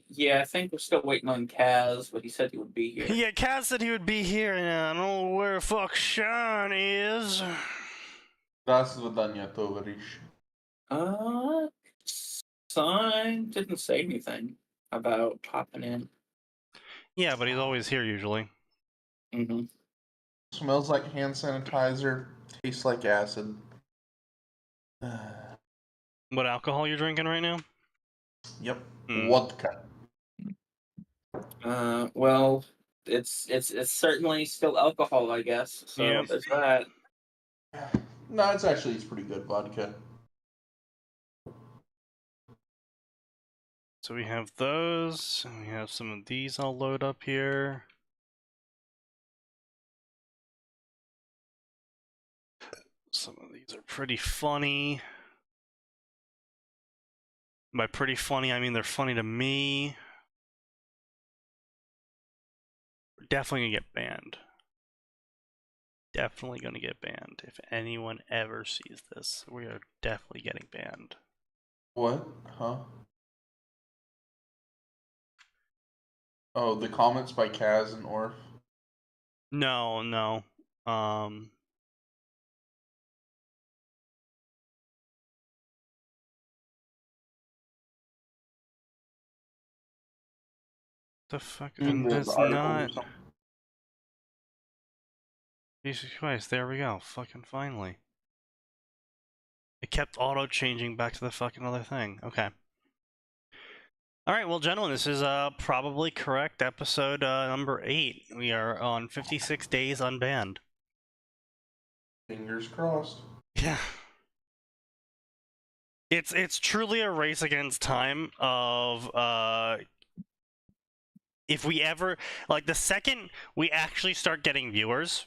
Yeah, I think we're still waiting on Kaz, but he said he would be here. Yeah, Kaz said he would be here, and I don't know where the fuck Sean is. Das zadanie, towarzysz. Sign didn't say anything about popping in. Yeah, but he's always here usually. Mm-hmm. Smells like hand sanitizer, tastes like acid. What alcohol you're drinking right now? Yep, Hmm. vodka. Well, it's certainly still alcohol, I guess. So Yep. there's that. No, it's pretty good vodka. So we have those, and we have some of these I'll load up here. Some of these are pretty funny. By pretty funny, I mean they're funny to me. We're definitely gonna get banned. Definitely gonna get banned. If anyone ever sees this, we are definitely getting banned. What? Huh? Oh, the comments by Kaz and Orf. No. The fuck? And that's not. Jesus Christ! There we go. Fucking finally. It kept auto-changing back to the fucking other thing. Okay. Alright, well, gentlemen, this is probably correct episode number 8. We are on 56 days unbanned. Fingers crossed. Yeah. It's truly a race against time of if we ever, like, the second we actually start getting viewers,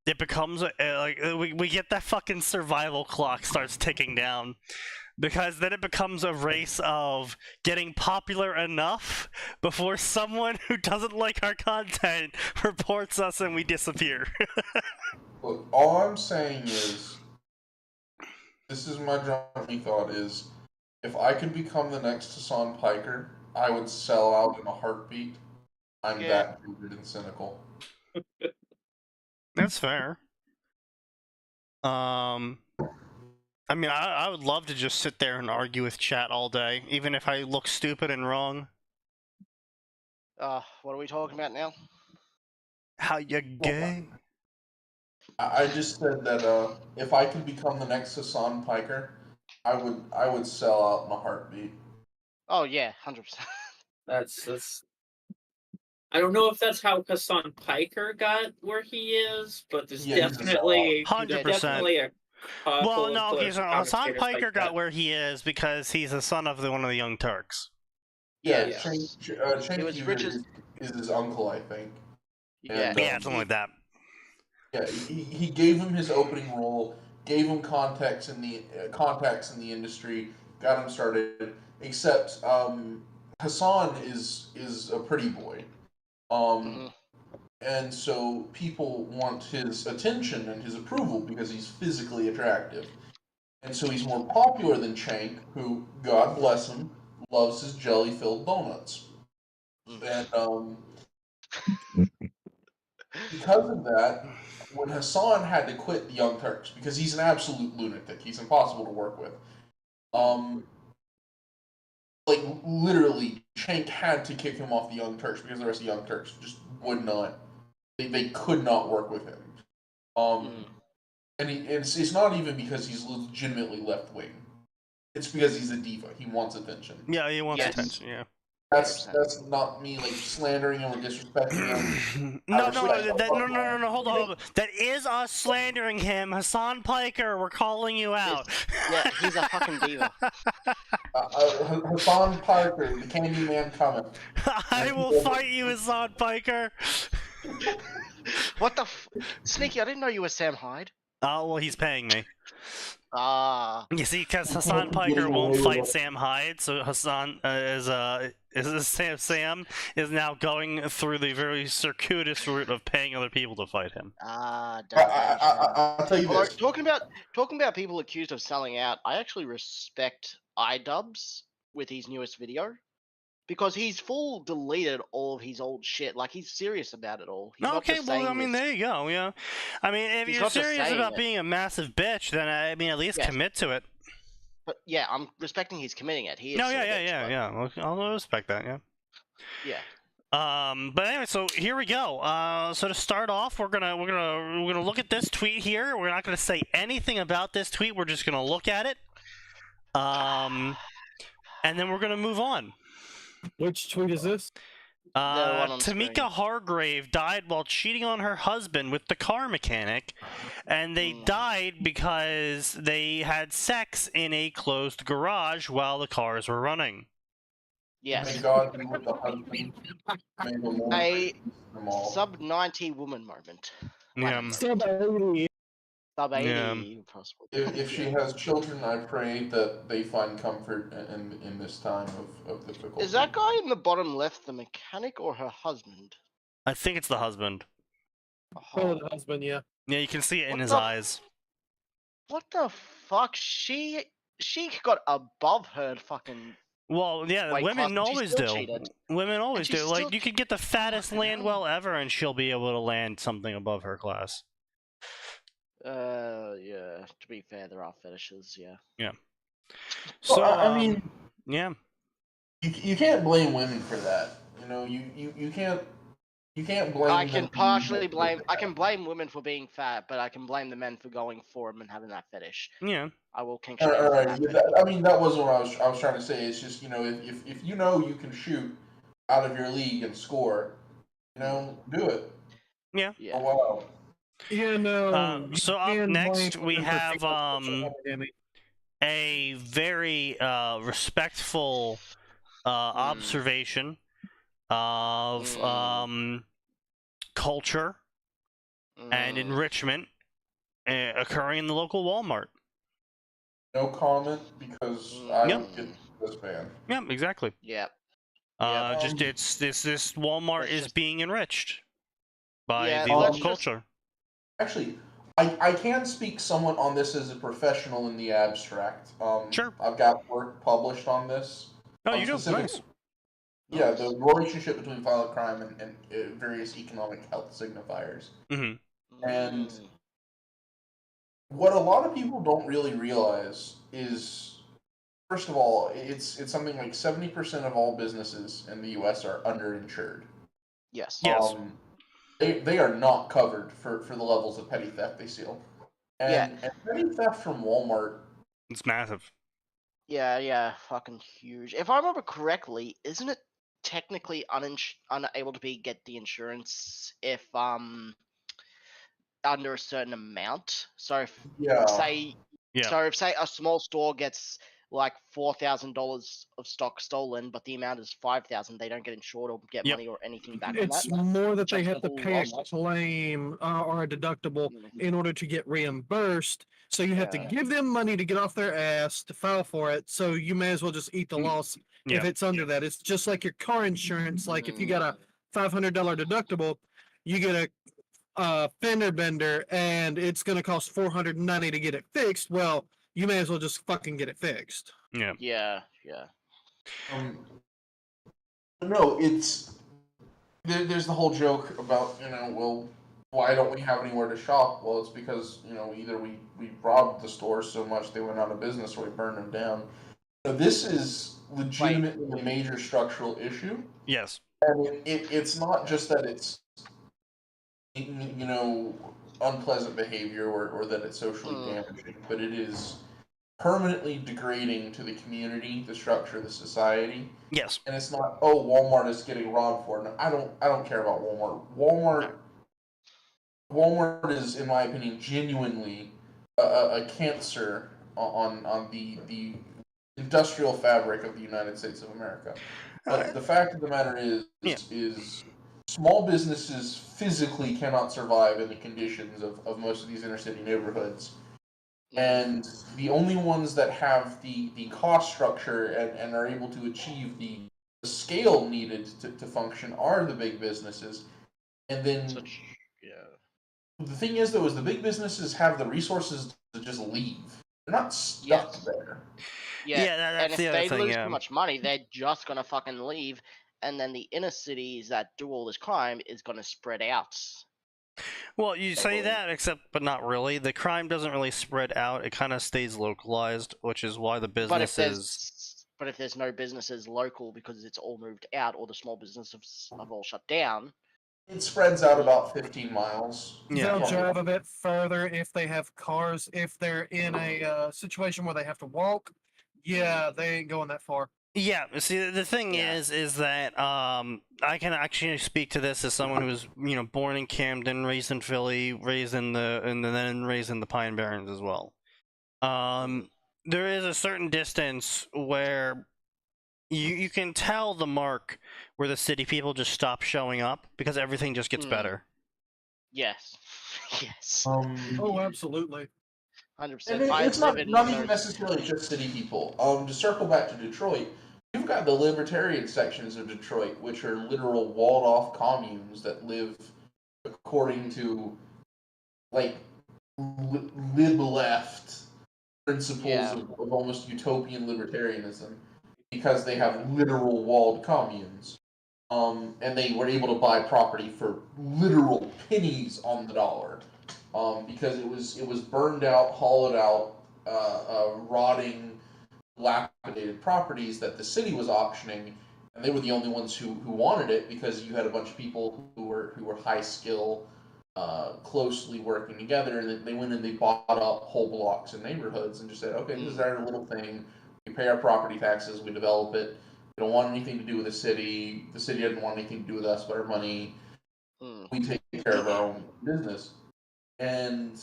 it becomes we get that fucking survival clock starts ticking down, because then it becomes a race of getting popular enough before someone who doesn't like our content reports us and we disappear. Look, all I'm saying is, this is my drunky thought, is if I could become the next Hassan Piker, I would sell out in a heartbeat. I'm that stupid and cynical. That's fair. I mean, I would love to just sit there and argue with chat all day, even if I look stupid and wrong. What are we talking about now? How you gay? I just said that if I could become the next Hassan Piker, I would sell out in a heartbeat. Oh yeah, 100%. That's. I don't know if that's how Hassan Piker got where he is, but there's definitely 100%. a couple Well, no, of okay, so Hassan commentators Piker like got that. where he is because he's the son of one of the Young Turks. Yeah, Yes. Shane It was Rich's- is his uncle, I think. Yeah. And, Yeah, something like that. Yeah, he gave him his opening role, gave him contacts in the industry, got him started. Except Hassan is a pretty boy, and so people want his attention and his approval because he's physically attractive, and so he's more popular than Chank, who, God bless him, loves his jelly-filled donuts, and because of that, when Hassan had to quit the Young Turks, because he's an absolute lunatic, he's impossible to work with. Like literally, Chank had to kick him off the Young Turks because the rest of the Young Turks just would not. They could not work with him. And it's not even because he's legitimately left wing. It's because he's a diva. He wants attention. Yeah, he wants attention. Yeah. That's not me like slandering him or disrespecting him. No, hold on. That is us slandering him. Hassan Piker, we're calling you out. Yeah, he's a fucking diva. Hassan Piker, the Candyman coming. I will fight you, Hassan Piker. What the Sneaky, I didn't know you were Sam Hyde. Oh, well, he's paying me. You see, because Hassan Getting Piker won't away fight with it. Sam Hyde, so Hassan Sam is now going through the very circuitous route of paying other people to fight him. I'll tell you Although, this. talking about people accused of selling out, I actually respect iDubbbz with his newest video, because he's full deleted all of his old shit. Like he's serious about it all. He's not Okay, just well, saying I mean, this. there you go. Yeah, I mean, if He's you're not just serious saying about it. being a massive bitch, then I mean, at least Yes. commit to it. But yeah, I'm respecting he's committing it. He is. No, still a yeah. bitch, but- I'll respect that. Yeah. Yeah. But anyway, so here we go. So to start off, we're gonna look at this tweet here. We're not gonna say anything about this tweet. We're just gonna look at it. And then we're gonna move on. Which tweet is this? one on Tamika screen. Hargrave died while cheating on her husband with the car mechanic, and they died because they had sex in a closed garage while the cars were running. Yes. May God be with the husband. May the Lord A release them all. sub-90 woman moment. Yeah. Sub 80. Sub-80, Yeah. possibly. If she has children, I pray that they find comfort in this time of difficulty. Is that guy in the bottom left the mechanic or her husband? I think it's the husband. Oh, the husband, yeah. Yeah, you can see it in What his the- eyes. What the fuck? She got above her fucking. Well, yeah, Weight women class, and she always still do. cheated. Women always she do. Like, still you could get the fattest Fucking land hell. well ever, and she'll be able to land something above her class. Yeah. To be fair, there are fetishes. Yeah. So, I mean, yeah. you can't blame women for that. You know, you can't blame. I them can for partially being blame. like I that. can blame women for being fat, but I can blame the men for going for them and having that fetish. Yeah. I will kink All shame right, for yeah, that. I mean, that wasn't what I was trying to say. It's just, you know, if you know you can shoot out of your league and score, you know, do it. Yeah. Yeah. Oh wow. Yeah, no. you So up can next, blame we women for have female sexual identity. a very respectful observation of culture and enrichment occurring in the local Walmart. No comment because I would get this ban. Yeah, exactly. Yeah. Just it's this Walmart Let's is just- being enriched by Yeah, the let's local just- culture. Actually, I can speak somewhat on this as a professional in the abstract. Sure. I've got work published on this. Oh, you do? specific- Nice. Yeah, the relationship between violent crime and various economic health signifiers. Mm-hmm. And what a lot of people don't really realize is, first of all, it's something like 70% of all businesses in the U.S. are underinsured. Yes. Yes. They are not covered for the levels of petty theft they steal. And petty theft from Walmart. It's massive. Yeah, fucking huge. If I remember correctly, isn't it technically unable to get the insurance if under a certain amount? So if Yeah. say Yeah. so if say a small store gets like $4,000 of stock stolen, but the amount is $5,000, they don't get insured or get Yep. money or anything back from It's that. more that they Just have the to whole pay a loss. claim or a deductible in order to get reimbursed. So you have to Yeah. give them money to get off their ass to file for it. So you may as well just eat the loss Yeah. if it's under that. It's just like your car insurance. Like if you got a $500 deductible, you get a fender bender and it's going to cost $490 to get it fixed. Well, you may as well just fucking get it fixed. Yeah. Yeah. No, it's there's the whole joke about, you know, well, why don't we have anywhere to shop? Well, it's because, you know, either we robbed the store so much they went out of business or we burned them down. So this is legitimately a major structural issue. Yes. And it's not just that it's, you know, unpleasant behavior or that it's socially damaging, but it is permanently degrading to the community, the structure, the society. Yes. And it's not, oh, Walmart is getting robbed for it. No, I don't care about Walmart. Walmart is, in my opinion, genuinely a cancer on the industrial fabric of the United States of America. But the fact of the matter is small businesses physically cannot survive in the conditions of most of these inner city neighborhoods. And the only ones that have the cost structure and are able to achieve the scale needed to function are the big businesses. And then the thing is, though, is the big businesses have the resources to just leave. They're not stuck there. Yeah, that's and the if other they thing. lose Yeah. too much money, they're just gonna fucking leave, and then the inner cities that do all this crime is gonna spread out. Well, you say Heavily. that, except but not really. The crime doesn't really spread out. It kind of stays localized, which is why the businesses. But if there's no businesses local because it's all moved out, or the small businesses have all shut down, It spreads out about 15 miles. Yeah. They'll drive a bit further if they have cars. If they're in a situation where they have to walk, yeah, they ain't going that far. Yeah, see, the thing Yeah. is that I can actually speak to this as someone who was born in Camden, raised in Philly, raised in and then raised in the Pine Barrens as well. There is a certain distance where you can tell the mark where the city people just stop showing up because everything just gets better. yes, yes, Oh, absolutely. 100%. And I it's live not in even those. necessarily just city people. To circle back to Detroit, you've got the libertarian sections of Detroit, which are literal walled-off communes that live according to like lib-left principles Yeah. of almost utopian libertarianism, because they have literal walled communes. And they were able to buy property for literal pennies on the dollar, because it was burned out, hollowed out, rotting, dilapidated properties that the city was auctioning, and they were the only ones who wanted it, because you had a bunch of people who were high skill, closely working together, and they went and they bought up whole blocks and neighborhoods and just said, okay, this is our little thing. We pay our property taxes, we develop it. We don't want anything to do with the city. The city doesn't want anything to do with us but our money. We take care of our own business. And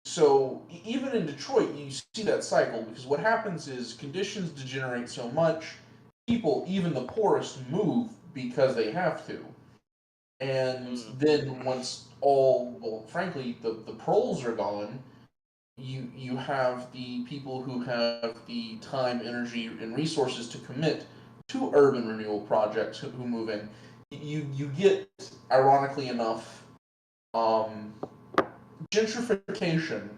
so even in Detroit, you see that cycle, because what happens is conditions degenerate so much, people, even the poorest, move because they have to. And then once frankly, the proles are gone, you have the people who have the time, energy, and resources to commit to urban renewal projects who move in. You get, ironically enough, gentrification,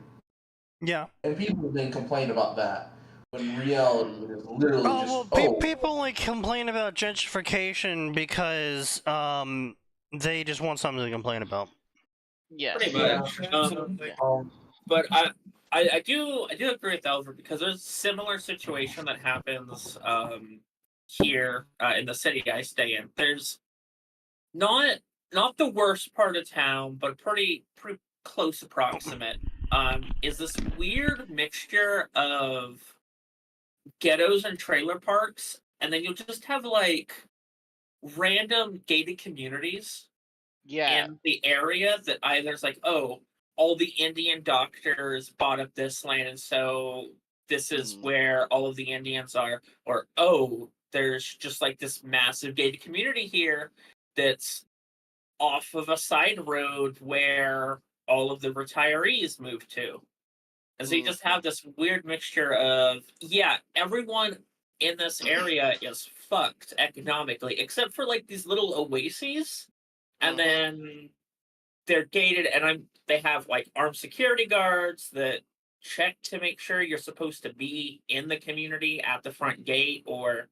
Yeah. and people then complain about that, when in reality it is literally just people only complain about gentrification because they just want something to complain about. Yes. Pretty much. Absolutely. But I do agree with Elver, because there's a similar situation that happens here in the city I stay in. There's not the worst part of town, but pretty close approximate. Is this weird mixture of ghettos and trailer parks, and then you'll just have like random gated communities Yeah. in the area that either is like, oh, all the Indian doctors bought up this land, and so this is where all of the Indians are, or oh, there's just like this massive gated community here that's off of a side road where all of the retirees move to. And so you just have this weird mixture of, yeah, everyone in this area is fucked economically, except for like these little oases. And then they're gated, and they have like armed security guards that check to make sure you're supposed to be in the community at the front gate, or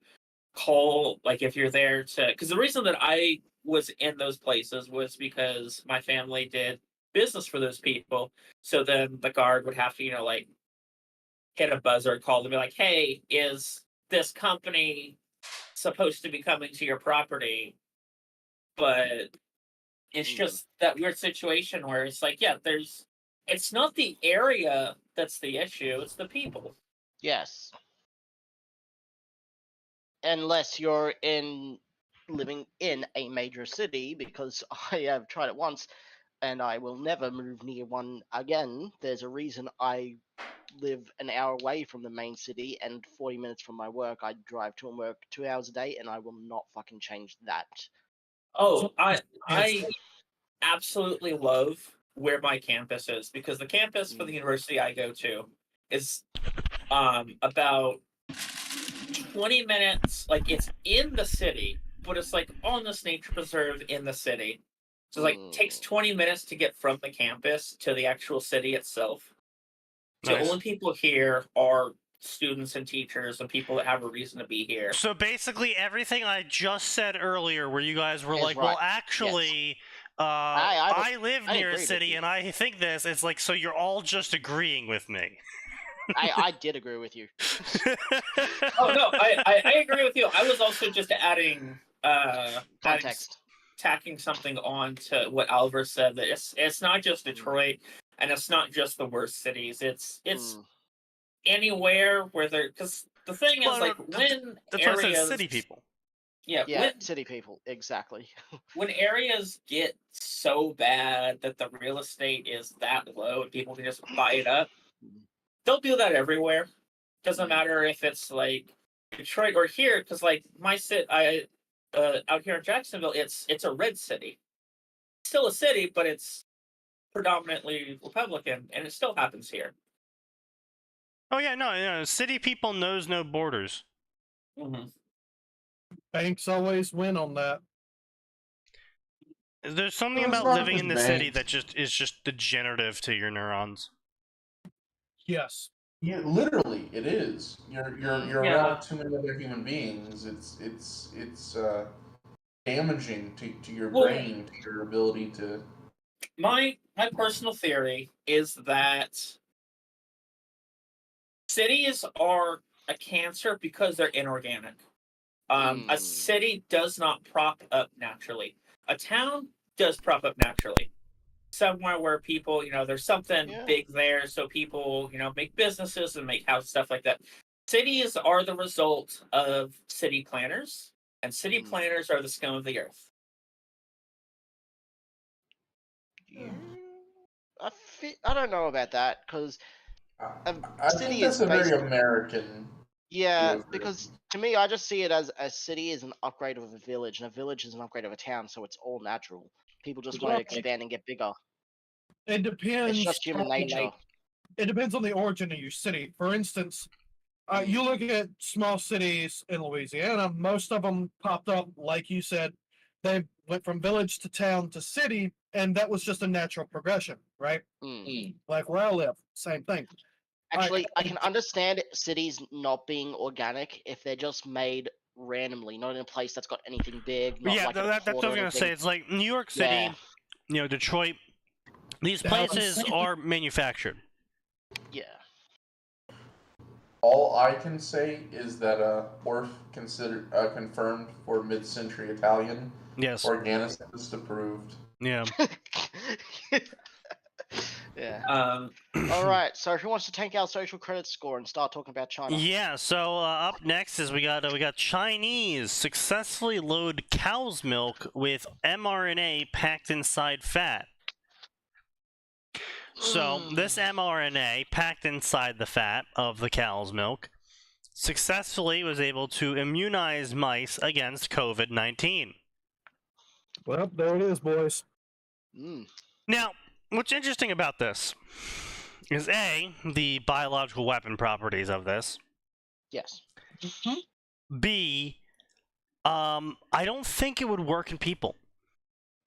call, like, if you're there to, because the reason that I was in those places was because my family did business for those people. So then the guard would have to, like, hit a buzzer, call them, be like, hey, is this company supposed to be coming to your property? But it's just that weird situation where it's like, yeah, it's not the area that's the issue, it's the people. Yes. Unless you're living in a major city, because I have tried it once and I will never move near one again. There's a reason I live an hour away from the main city and 40 minutes from my work. I drive to and work 2 hours a day, and I will not fucking change that. Oh, I absolutely love where my campus is, because the campus for the university I go to is about 20 minutes, like, it's in the city, but it's like on this nature preserve in the city. So like takes 20 minutes to get from the campus to the actual city itself. The Nice. only people here are students and teachers and people that have a reason to be here. So basically, everything I just said earlier, where you guys were Is like, right. "Well, actually, I live I near a agree with city you. and I think this." It's like, so you're all just agreeing with me. I did agree with you. Oh no, I agree with you. I was also just adding Context. tacking something on to what Oliver said, that it's not just Detroit and it's not just the worst cities. It's anywhere where there, because the thing is, Well, like, no, when that's why I said areas, city people. yeah, Yeah, city people, exactly. when areas get so bad that the real estate is that low and people can just buy it up, they'll do that everywhere. Doesn't matter if it's like Detroit or here, because like out here in Jacksonville, it's a red city. Still a city, but it's predominantly Republican, and it still happens here. Oh yeah, no, city people knows no borders. Mm-hmm. Banks always win on that. There's something Well, it's about not living just in the city banks. that is just degenerative to your neurons. Yes. Yeah, literally, it is. You're Yeah. around too many other human beings. It's damaging to your brain, to your ability to. My personal theory is that cities are a cancer because they're inorganic. A city does not prop up naturally. A town does prop up naturally. Somewhere where people, there's something big there, so people, make businesses and make house stuff like that. Cities are the result of city planners, and city planners are the scum of the earth. I don't know about that, because I city think that's is a very basically- American. Yeah, because to me, I just see it as a city is an upgrade of a village, and a village is an upgrade of a town, so it's all natural. People just want to expand and get bigger. It depends. It's just human nature. It depends on the origin of your city. For instance, you look at small cities in Louisiana, most of them popped up, like you said, they went from village to town to city, and that was just a natural progression, right? Like where I live, same thing. Actually, I can understand cities not being organic if they're just made randomly, not in a place that's got anything big. Not Yeah, like that's what I was gonna say. It's like New York City, Detroit. These places are manufactured. Yeah. All I can say is that Orff confirmed for mid-century Italian. Yes. Organicist approved. Yeah. Yeah. All right. So who wants to take our social credit score and start talking about China? Yeah. So up next is we got Chinese successfully load cow's milk with mRNA packed inside fat. So this mRNA packed inside the fat of the cow's milk successfully was able to immunize mice against COVID-19. Well, there it is, boys. Now, what's interesting about this is A, the biological weapon properties of this. Yes. B, I don't think it would work in people.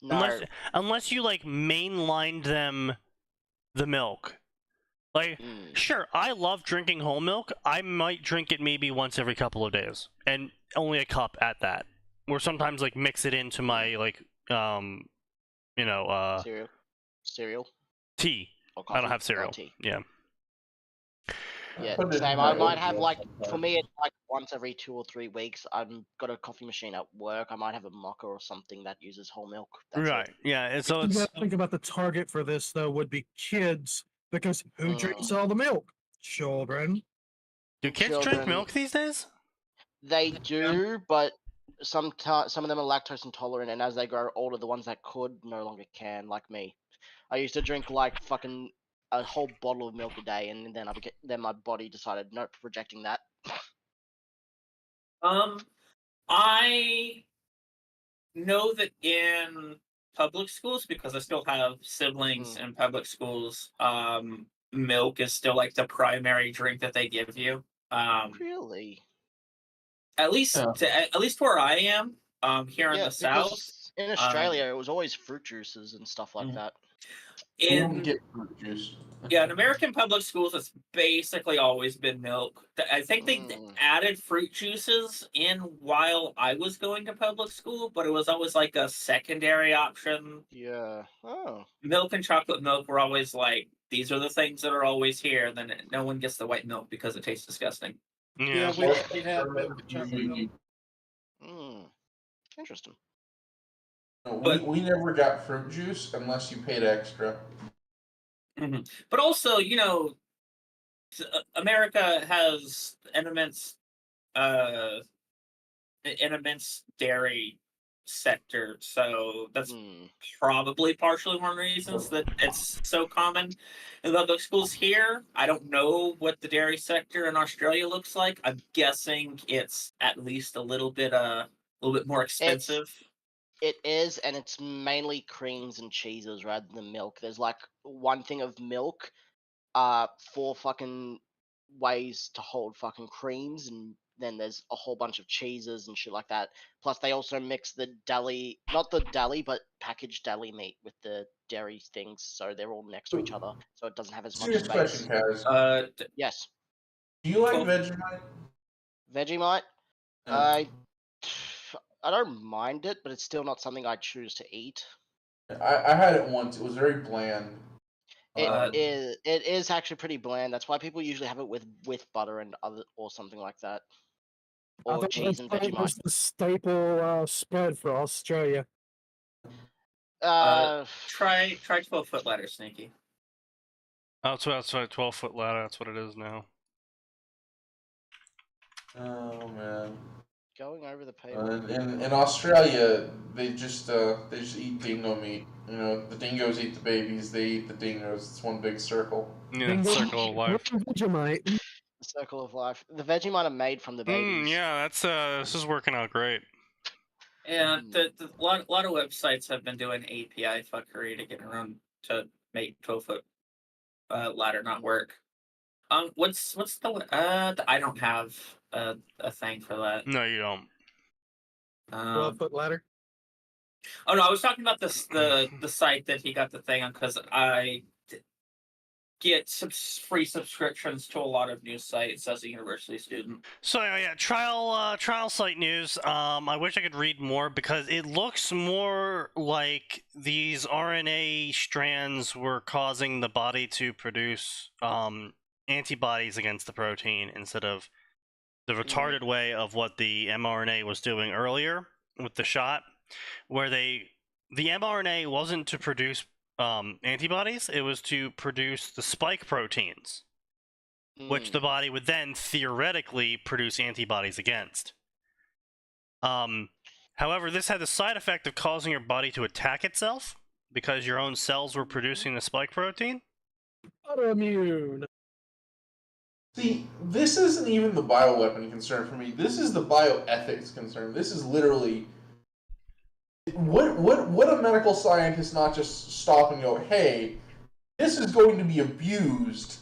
No. Unless you like mainlined them the milk. Like, sure, I love drinking whole milk. I might drink it maybe once every couple of days, and only a cup at that. Or sometimes like mix it into my like cereal. Tea. I don't have cereal. Tea. Yeah. Yeah, same. I might have for me it's like once every 2 or 3 weeks. I've got a coffee machine at work. I might have a mocha or something that uses whole milk. That's right. It. Yeah. And so it's. Think about the target for this though would be kids, because who drinks all the milk? Children. Do kids drink milk these days? They do, but some of them are lactose intolerant, and as they grow older, the ones that could no longer can. Like me, I used to drink like fucking a whole bottle of milk a day, and then my body decided nope, rejecting that. I know that in public schools, because I still have siblings in public schools, milk is still like the primary drink that they give you. Really? At least where I am, here in the South. In Australia, it was always fruit juices and stuff like that. We don't get fruit juice. Yeah, in American public schools, it's basically always been milk. I think they added fruit juices in while I was going to public school, but it was always like a secondary option. Yeah. Oh. Milk and chocolate milk were always like, these are the things that are always here. And then no one gets the white milk because it tastes disgusting. Yeah, we had milk and chocolate milk. Interesting. We never got fruit juice unless you paid extra. But also, you know, America has an immense dairy sector, so that's probably partially one of the reasons that it's so common in public schools here. I don't know what the dairy sector in Australia looks like. I'm guessing it's at least a little bit more expensive. It is, and it's mainly creams and cheeses rather than milk. There's like one thing of milk, 4 fucking ways to hold fucking creams, and then there's a whole bunch of cheeses and shit like that. Plus, they also mix the deli, not the deli, but packaged deli meat with the dairy things, so they're all next to each other, so it doesn't have as much Serious space. question, Kaz. Yes. Do you like Cool. Vegemite? Vegemite? Yeah. I don't mind it, but it's still not something I choose to eat. I had it once. It was very bland. It is actually pretty bland. That's why people usually have it with butter and or something like that, or cheese and Vegemite. That's the staple spread for Australia. Try 12-foot ladder, Sneaky. Oh, so that's a 12-foot ladder. That's what it is now. Oh man. Going over the paywall. In Australia, they just eat dingo meat. You know, the dingoes eat the babies. They eat the dingoes. It's one big circle. Yeah, circle of life. Vegemite. The circle of life. The Vegemite are made from the babies. Yeah, that's this is working out great. Yeah, the lot of websites have been doing API fuckery to get around to make 12-foot ladder not work. What's the I don't have a thing for that. No, you don't. 12-foot ladder. Oh no, I was talking about the site that he got the thing on, because I get some free subscriptions to a lot of news sites as a university student. So yeah, trial site news. I wish I could read more because it looks more like these RNA strands were causing the body to produce antibodies against the protein instead of the retarded way of what the mRNA was doing earlier with the shot, where the mRNA wasn't to produce antibodies, it was to produce the spike proteins, which the body would then theoretically produce antibodies against. However, this had the side effect of causing your body to attack itself because your own cells were producing the spike protein. Autoimmune. See, this isn't even the bioweapon concern for me. This is the bioethics concern. This is literally would a medical scientist not just stop and go, "Hey, this is going to be abused"?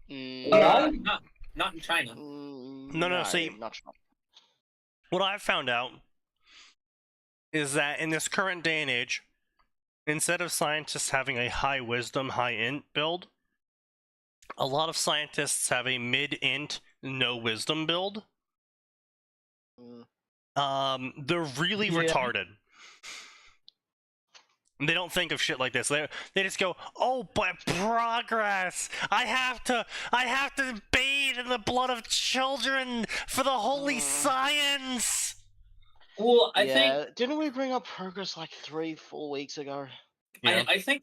Not in China. No. See, not China. What I've found out is that in this current day and age, instead of scientists having a high wisdom, high int build, a lot of scientists have a mid-int, no wisdom build. They're really retarded. They don't think of shit like this. They just go, "Oh, but progress! I have to bathe in the blood of children for the holy science." Well, I think didn't we bring up progress like 3-4 weeks ago? Yeah. I think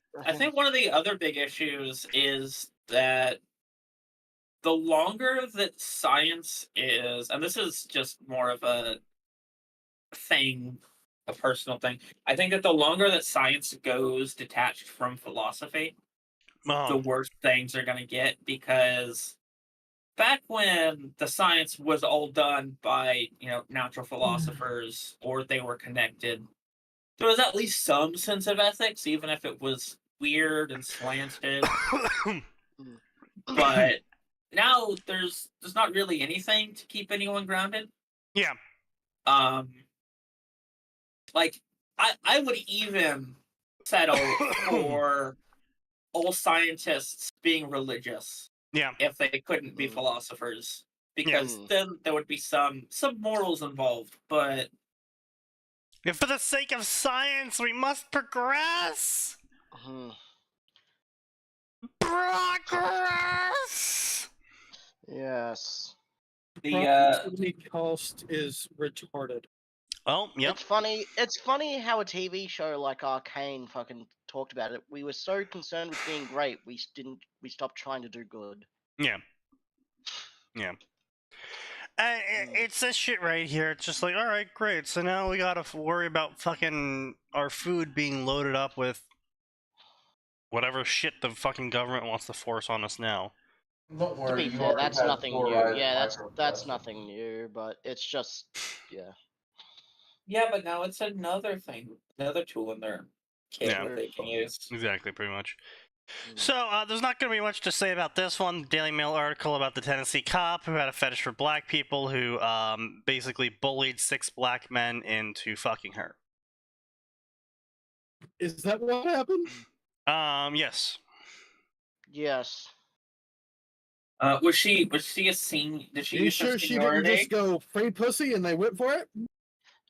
one of the other big issues is that the longer that science is, and this is just more of a thing, a personal thing. I think that the longer that science goes detached from philosophy, the worse things are going to get, because back when the science was all done by, natural philosophers, or they were connected, there was at least some sense of ethics, even if it was weird and slanted. But now there's not really anything to keep anyone grounded. Yeah. Like, I would even settle for all scientists being religious Yeah. if they couldn't be philosophers, because Mm. then there would be some morals involved. But If for the sake of science, we must progress. Mhm. Progress. Yes. the Opportunity cost is retarded. Oh, yep. It's funny. It's funny how a TV show like Arcane fucking talked about it. We were so concerned with being great, we stopped trying to do good. Yeah. Yeah. It's this shit right here. It's just like, all right, great. So now we gotta worry about fucking our food being loaded up with whatever shit the fucking government wants to force on us now. Don't To worry, be you fair, already that's had nothing new. fluoride Yeah, that's microplastics. nothing new. But it's just, yeah. yeah, but now it's another thing, another tool in their kit Yeah. that they can use. Exactly, pretty much. Mm. So, there's not going to be much to say about this one. Daily Mail article about the Tennessee cop who had a fetish for black people who basically bullied 6 black men into fucking her. Is that what happened? Yes. Yes. Was she a senior? Did she Are you use her sure she didn't seniority? just go free pussy and they went for it?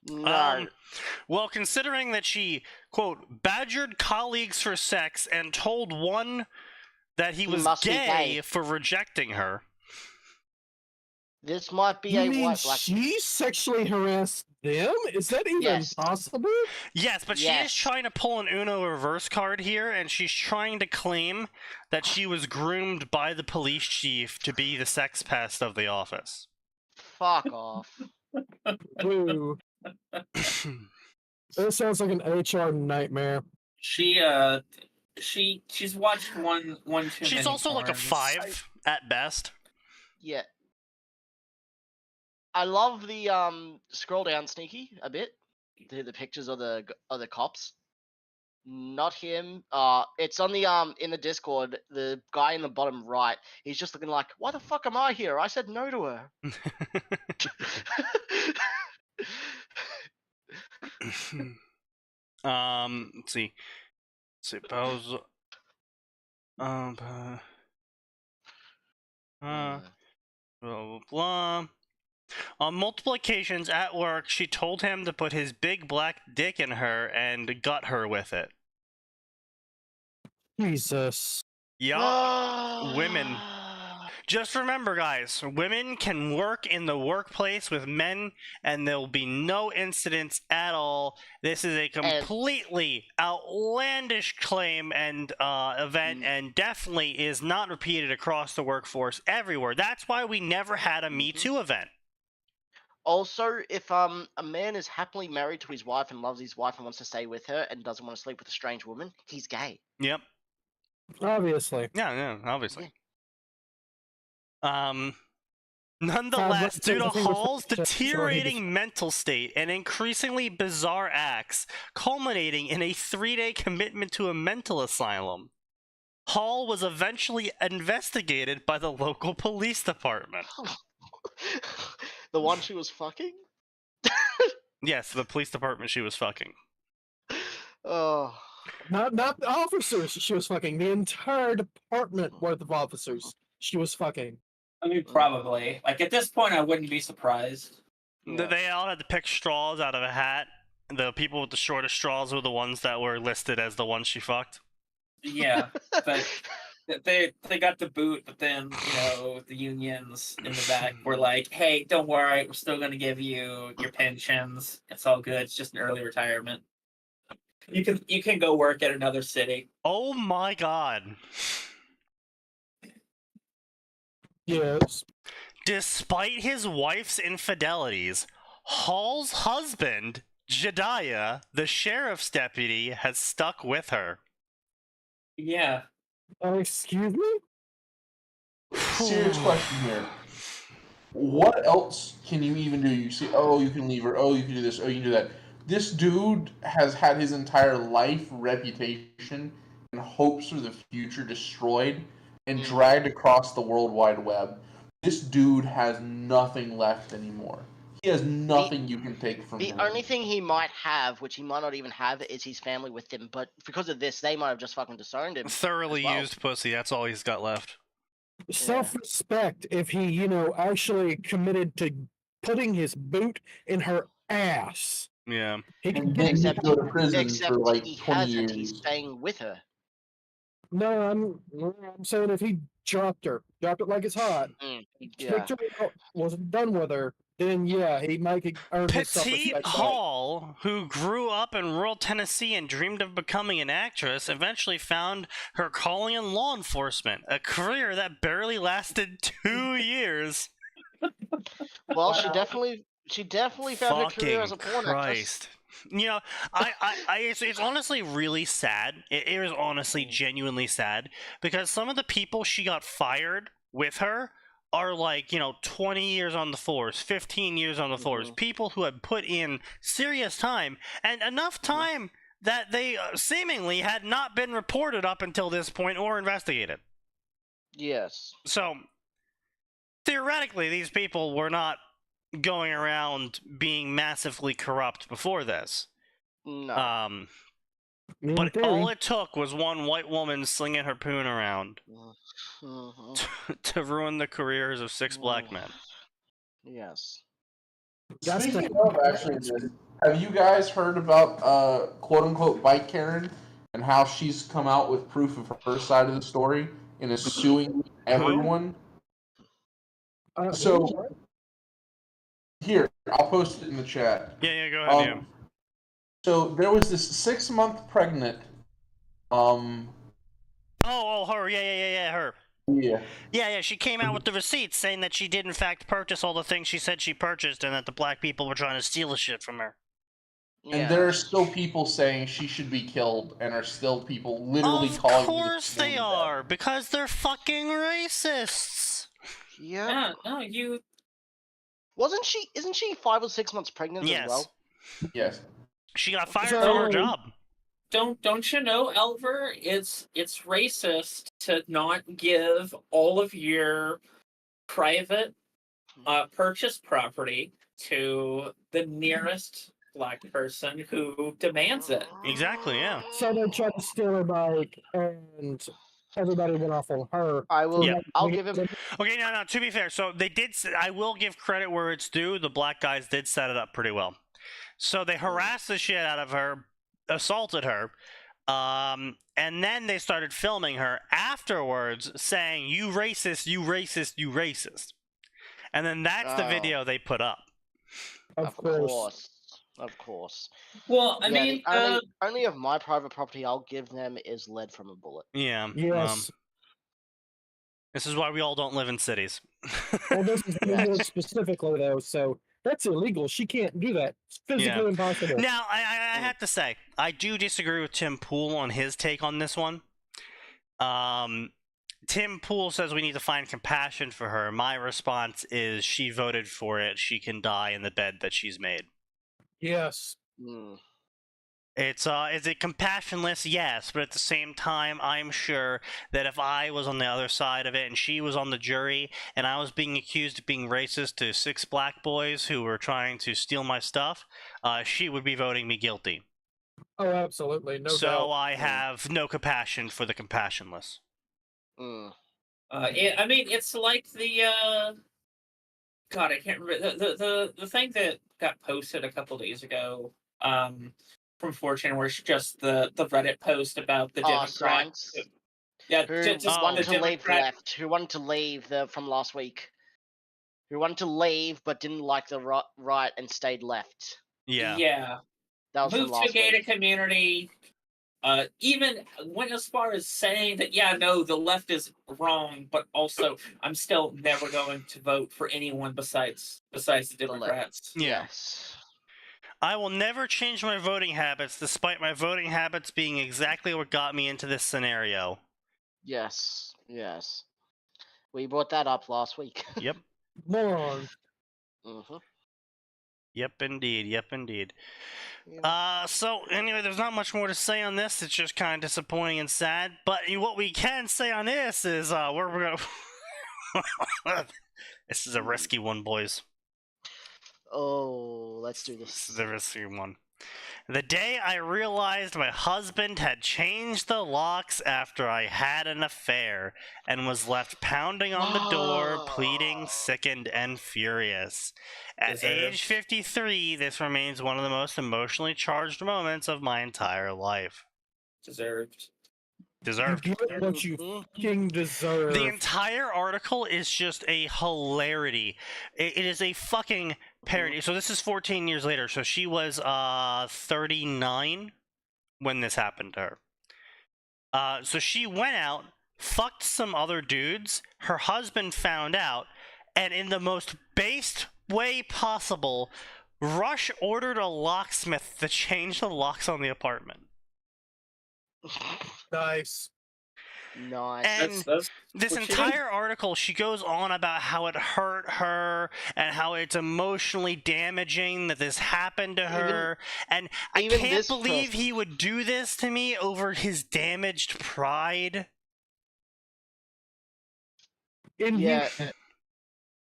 No. Well, considering that she, quote, badgered colleagues for sex and told one that he was must be gay gay. for rejecting her. This might be You a mean white black. she sexually harassed them? Is that even Yes. possible? Yes, but she is Yes. trying to pull an Uno reverse card here, and she's trying to claim that she was groomed by the police chief to be the sex pest of the office. Fuck off. Boo. That sounds like an HR nightmare. She's watched one too She's many also like a porns. 5 at best. Yeah. I love the scroll down sneaky a bit. The pictures of the cops. Not him. It's on the in the Discord. The guy in the bottom right. He's just looking like, why the fuck am I here? I said no to her. Let's see. Suppose. Blah, blah, blah. On multiple occasions at work, she told him to put his big black dick in her and gut her with it. Jesus. Yup. Women. Just remember, guys, women can work in the workplace with men, and there will be no incidents at all. This is a completely outlandish claim and event, and definitely is not repeated across the workforce everywhere. That's why we never had a Me Too event. Also, if a man is happily married to his wife and loves his wife and wants to stay with her and doesn't want to sleep with a strange woman, he's gay. Yep. Obviously. Yeah, obviously. Yeah. Nonetheless, due to I think we're Hall's sure he deteriorating mental state and increasingly bizarre acts, culminating in a 3-day commitment to a mental asylum, Hall was eventually investigated by the local police department. The one she was fucking? Yes, the police department she was fucking. Oh. Not the officers she was fucking. The entire department worth of officers she was fucking. I mean, probably. Like, at this point, I wouldn't be surprised. Yeah. They all had to pick straws out of a hat. The people with the shortest straws were the ones that were listed as the ones she fucked. Yeah, but they got the boot, but then, the unions in the back were like, hey, don't worry, we're still going to give you your pensions. It's all good. It's just an early retirement. You can go work at another city. Oh my god. Yes. Despite his wife's infidelities, Hall's husband, Jediah, the sheriff's deputy, has stuck with her. Yeah. Excuse me? Serious question here. What else can you even do? You see, you can leave her. You can do this. You can do that. This dude has had his entire life, reputation, and hopes for the future destroyed and dragged across the World Wide Web. This dude has nothing left anymore. He has nothing you can take from The him. only thing he might have, which he might not even have, is his family with him. But because of this, they might have just fucking disowned him. Thoroughly as well. used pussy. That's all he's got left. Self-respect. If he, actually committed to putting his boot in her ass, Yeah. he can And get. didn't Except go to prison Except for like he 20 hasn't. years. He's staying with her. No, I'm saying if he dropped it like it's hot, Yeah. kicked her out, wasn't done with her, then yeah, he might earn his Petite self-respect back. Hall, who grew up in rural Tennessee and dreamed of becoming an actress, eventually found her calling in law enforcement, a career that barely lasted 2 years. Well, she definitely found her career as a porn actress. Christ. It's honestly really sad. It is honestly genuinely sad because some of the people she got fired with her are like, 20 years on the force, 15 years on the force, people who have put in serious time and enough time that they seemingly had not been reported up until this point or investigated. Yes. So, theoretically, these people were not going around being massively corrupt before this. No. But all it took was one white woman slinging her poon around to ruin the careers of 6 black men. Yes. Speaking of actually this, have you guys heard about quote unquote Bike Karen and how she's come out with proof of her side of the story and is suing everyone? So here, I'll post it in the chat. Yeah, go ahead. So there was this 6-month pregnant. Oh, her. Yeah, her. Yeah. Yeah, she came out with the receipts saying that she did in fact purchase all the things she said she purchased and that the black people were trying to steal the shit from her. And there are still people saying she should be killed, and are still people literally calling. Of course they are, because they're fucking racists. Yeah. No, you. Wasn't she? Isn't she 5 or 6 months pregnant as well? Yes. She got fired from her job. Don't you know, Elver? It's racist to not give all of your private purchase property to the nearest black person who demands it. Exactly, yeah. So they tried to steal her bike, and everybody went off on her. I'll give him. Okay, no. To be fair, so they did. I will give credit where it's due. The black guys did set it up pretty well. So they harassed the shit out of her, assaulted her, and then they started filming her afterwards, saying, "You racist, you racist, you racist," and then that's the video they put up. Of course. Well, I mean, the only of my private property I'll give them is lead from a bullet. Yeah. Yes. This is why we all don't live in cities. Well, this is New York specifically, though, so that's illegal. She can't do that. It's physically impossible. Now, I have to say, I do disagree with Tim Pool on his take on this one. Tim Pool says we need to find compassion for her. My response is she voted for it. She can die in the bed that she's made. Yes. Is it compassionless? Yes, but at the same time, I'm sure that if I was on the other side of it and she was on the jury and I was being accused of being racist to 6 black boys who were trying to steal my stuff, she would be voting me guilty. Oh, absolutely, no doubt. So I have no compassion for the compassionless. I mean, it's like the God, I can't remember the thing that got posted a couple days ago from 4chan, where it's just the Reddit post about the Democrats. Yeah, who wanted to leave left. Who wanted to leave from last week. Who wanted to leave but didn't like the right and stayed left. Yeah. That was moved to gated community. Even went as far as saying that, the left is wrong, but also I'm still never going to vote for anyone besides the Democrats. Yes. I will never change my voting habits, despite my voting habits being exactly what got me into this scenario. Yes. We brought that up last week. Yep. Moron. Yep, indeed. Yeah. So anyway, there's not much more to say on this. It's just kind of disappointing and sad. But what we can say on this is we're gonna. This is a risky one, boys. Oh, let's do This this. is the risky one. The day I realized my husband had changed the locks after I had an affair and was left pounding on the door, pleading, sickened, and furious. At age 53, this remains one of the most emotionally charged moments of my entire life. Deserved. Deserved. You get what you fucking deserve. The entire article is just a hilarity. It is a fucking parody. So this is 14 years later. So she was 39 when this happened to her. So she went out, fucked some other dudes. Her husband found out, and in the most based way possible, Rush ordered a locksmith to change the locks on the apartment. Nice. Nice. And That's this what she entire article, she goes on about how it hurt her and how it's emotionally damaging that this happened to her. And I even can't this believe person- he would do this to me over his damaged pride. Yeah.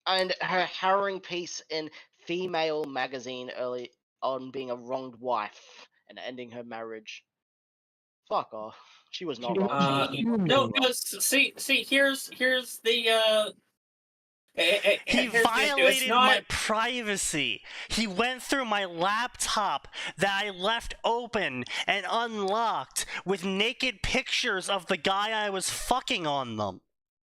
And her harrowing piece in Female magazine early on being a wronged wife and ending her marriage. Fuck off. She was not wrong. She was no, see, here's the He here's the issue. It's violated not- my privacy. He went through my laptop that I left open and unlocked with naked pictures of the guy I was fucking on them.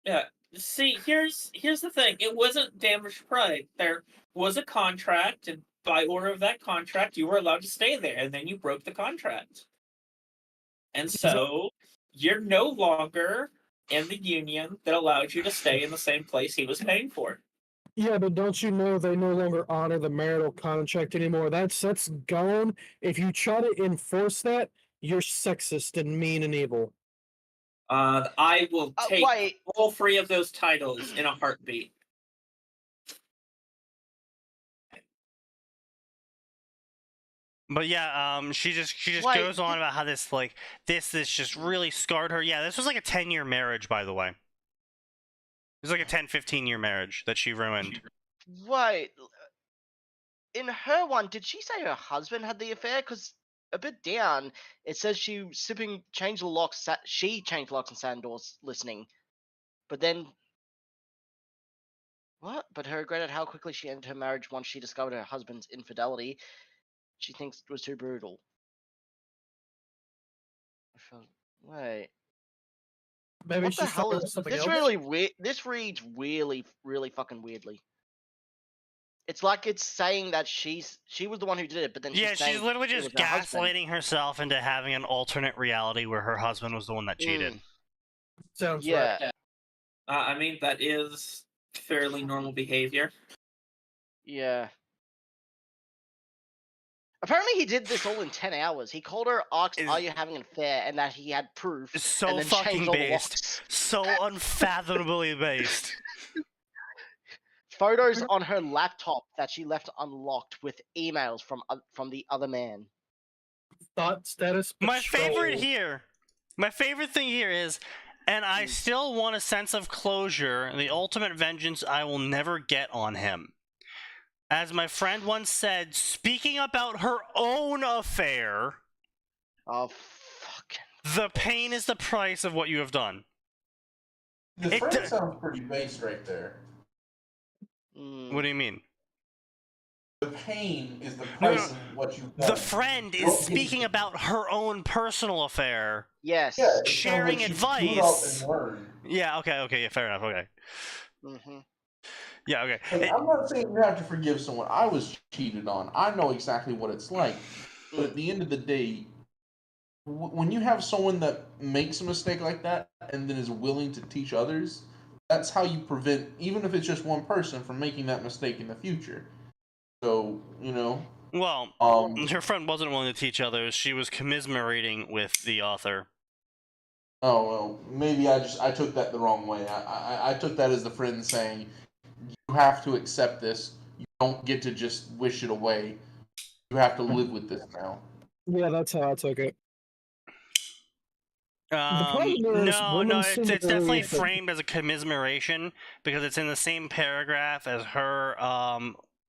Yeah. See, here's the thing. It wasn't damaged pride. There was a contract, and by order of that contract, you were allowed to stay there, and then you broke the contract. And so you're no longer in the union that allowed you to stay in the same place he was paying for. Yeah, but don't you know they no longer honor the marital contract anymore? That's gone. If you try to enforce that, you're sexist and mean and evil. I will take wait. all three of those titles in a heartbeat. But yeah, she just Wait. goes on about how this just really scarred her. Yeah, this was like a 10-year marriage, by the way. It was like a 10-15-year marriage that she ruined. Wait. In her one, did she say her husband had the affair? Because a bit down, it says she changed the locks. She changed locks and sand doors listening. But then. What? But her regretted how quickly she ended her marriage once she discovered her husband's infidelity. She thinks it was too brutal. Wait. Maybe What the she's hell talking is about something this? else. Really weird. This reads really, really fucking weirdly. It's like it's saying that she was the one who did it, but then Yeah, she's literally just her husband. gaslighting herself into having an alternate reality where her husband was the one that cheated. Sounds Yeah. right. I mean, that is fairly normal behavior. Yeah. Apparently he did this all in 10 hours. He called her, asked, "Are you having an affair?" and that he had proof. It's so and then fucking changed all the based. locks. So unfathomably based. Photos on her laptop that she left unlocked with emails from the other man. Thought status. My patrol. favorite thing here is, and I still want a sense of closure, the ultimate vengeance I will never get on him. As my friend once said, speaking about her own affair, Oh, fucking. the pain is the price of what you have done. The friend sounds pretty based right there. What do you mean? The pain is the price of what you've done. The friend is speaking about her own personal affair. Yes. Yeah, it Sharing sounds like she grew up advice. and learned. Yeah, okay, yeah, fair enough, okay. Mm-hmm. Yeah, okay. Hey, I'm not saying you have to forgive someone. I was cheated on. I know exactly what it's like. But at the end of the day, when you have someone that makes a mistake like that and then is willing to teach others, that's how you prevent, even if it's just one person, from making that mistake in the future. So, you know. Well, her friend wasn't willing to teach others. She was commiserating with the author. Oh, well, maybe I took that the wrong way. I took that as the friend saying, you have to accept this. You don't get to just wish it away. You have to live with this now. Yeah, that's how I took it. problem is, No, women it's seem to definitely believe that- framed as a commiseration because it's in the same paragraph as her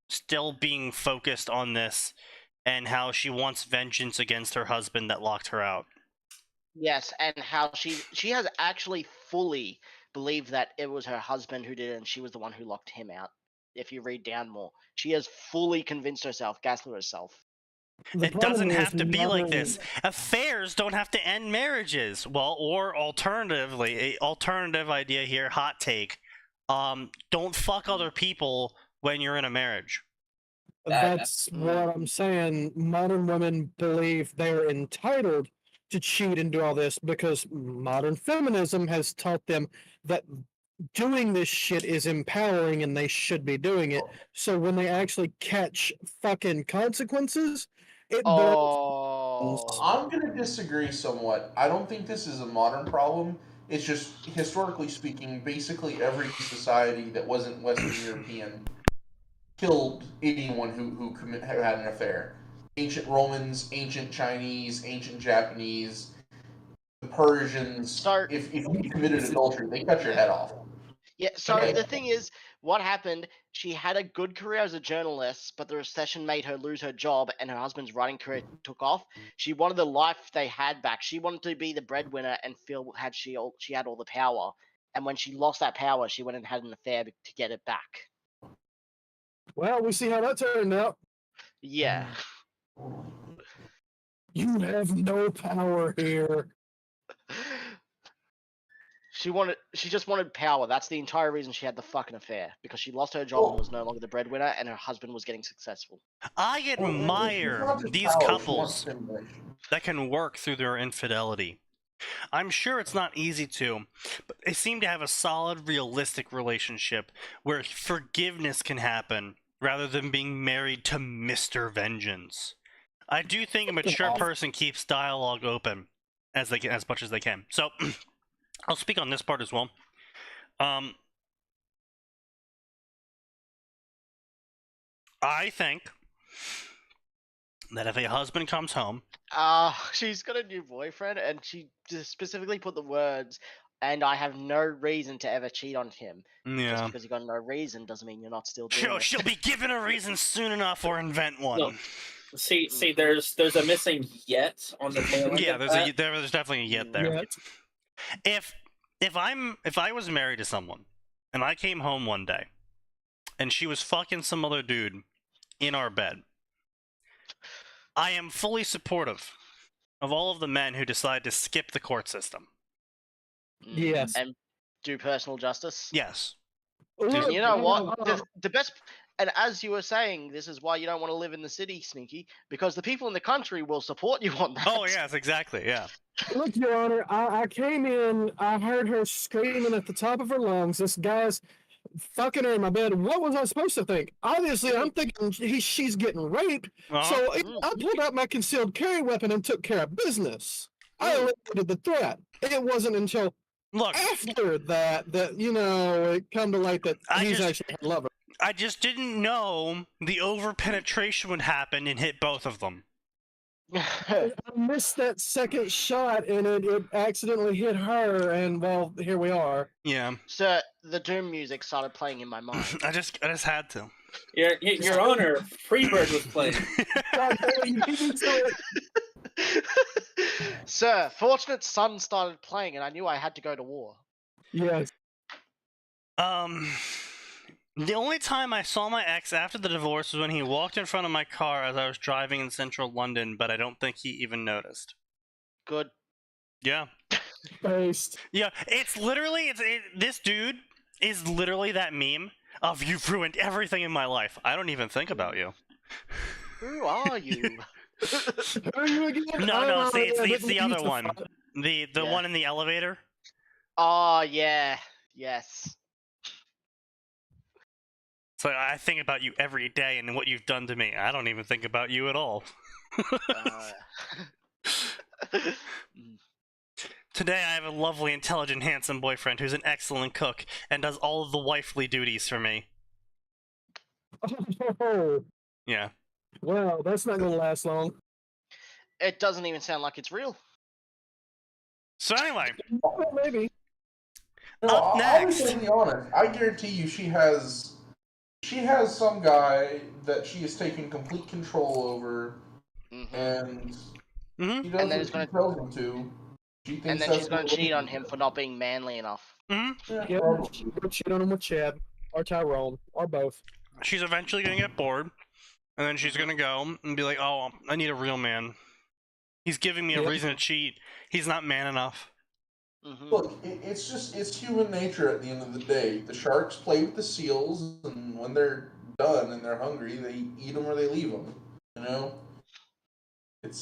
still being focused on this and how she wants vengeance against her husband that locked her out. Yes, and how she has actually fully believed that it was her husband who did it and she was the one who locked him out. If you read down more, she has fully convinced herself, gaslit herself. The It doesn't problem is have to be like modern- this. Affairs don't have to end marriages. Well, or alternatively, a alternative idea here, hot take. Don't fuck other people when you're in a marriage. That's what I'm saying. Modern women believe they're entitled to cheat and do all this because modern feminism has taught them that doing this shit is empowering and they should be doing it. So when they actually catch fucking consequences, it blows. Oh, I'm going to disagree somewhat. I don't think this is a modern problem. It's just, historically speaking, basically every society that wasn't Western European killed anyone who had an affair. Ancient Romans, ancient Chinese, ancient Japanese, the Persians. So- if you committed adultery, they cut your head off. yeah. So Okay. the thing is, what happened? She had a good career as a journalist, but the recession made her lose her job, and her husband's writing career took off. She wanted the life they had back. She wanted to be the breadwinner and feel she had all the power. And when she lost that power, she went and had an affair to get it back. Well, we see how that turned out. Yeah. You have no power here. She just wanted power. That's the entire reason she had the fucking affair, because she lost her job and was no longer the breadwinner, and her husband was getting successful. I It's admire not just these power, she wants couples stimulation. that can work through their infidelity. I'm sure it's not easy to, but they seem to have a solid, realistic relationship where forgiveness can happen rather than being married to Mr. Vengeance. I do think a mature person keeps dialogue open as much as they can. So, I'll speak on this part as well. I think that if a husband comes home, She's got a new boyfriend, and she just specifically put the words, "And I have no reason to ever cheat on him." Just yeah, because you got no reason doesn't mean you're not still doing it. she'll be given a reason soon enough or invent one. No. See, there's a missing yet on the tail end Yeah, of there's that. there's definitely a yet there. Yeah. If I was married to someone and I came home one day and she was fucking some other dude in our bed, I am fully supportive of all of the men who decide to skip the court system. Yes. And do personal justice. Yes. And you know what? The best, and as you were saying, this is why you don't want to live in the city, Sneaky, because the people in the country will support you on that. Oh yes, exactly. Yeah. Look, Your Honor, I came in, I heard her screaming at the top of her lungs. This guy's fucking her in my bed. What was I supposed to think? Obviously, I'm thinking she's getting raped. So I pulled out my concealed carry weapon and took care of business. I eliminated the threat. It wasn't until after that it come to light that he's actually her lover. I just didn't know the over-penetration would happen and hit both of them. I missed that second shot and it accidentally hit her, and well, here we are. Yeah. So the Doom music started playing in my mind. I just had to. Your Honor, Freebird was playing. Sir, Fortunate Son started playing, and I knew I had to go to war. Yes. The only time I saw my ex after the divorce was when he walked in front of my car as I was driving in central London, but I don't think he even noticed. Good. Yeah. Based. Yeah, it's literally, this dude is literally that meme of "you've ruined everything in my life. I don't even think about you." Who are you? Who are you again? No, see, it's the other one. The one in the elevator. Oh, yeah. Yes. So I think about you every day and what you've done to me. I don't even think about you at all. Today I have a lovely, intelligent, handsome boyfriend who's an excellent cook and does all of the wifely duties for me. Oh. Yeah. Well, that's not going to last long. It doesn't even sound like it's real. So anyway. Well, maybe. Up next. I'll be honest. I guarantee you she has she has some guy that she is taking complete control over, and Mhm. he does And then what he's she gonna- tells him to. She thinks And then that's she's gonna the cheat on him relationship. for not being manly enough. Mhm. Yeah, Yep, probably. she would cheat on him with Chad or Tyrone or both. She's eventually gonna get bored, and then she's gonna go and be like, "Oh, I need a real man. He's giving me a Yep. reason to cheat. He's not man enough." Look, it's human nature at the end of the day. The sharks play with the seals, and when they're done and they're hungry, they eat them or they leave them. You know, it's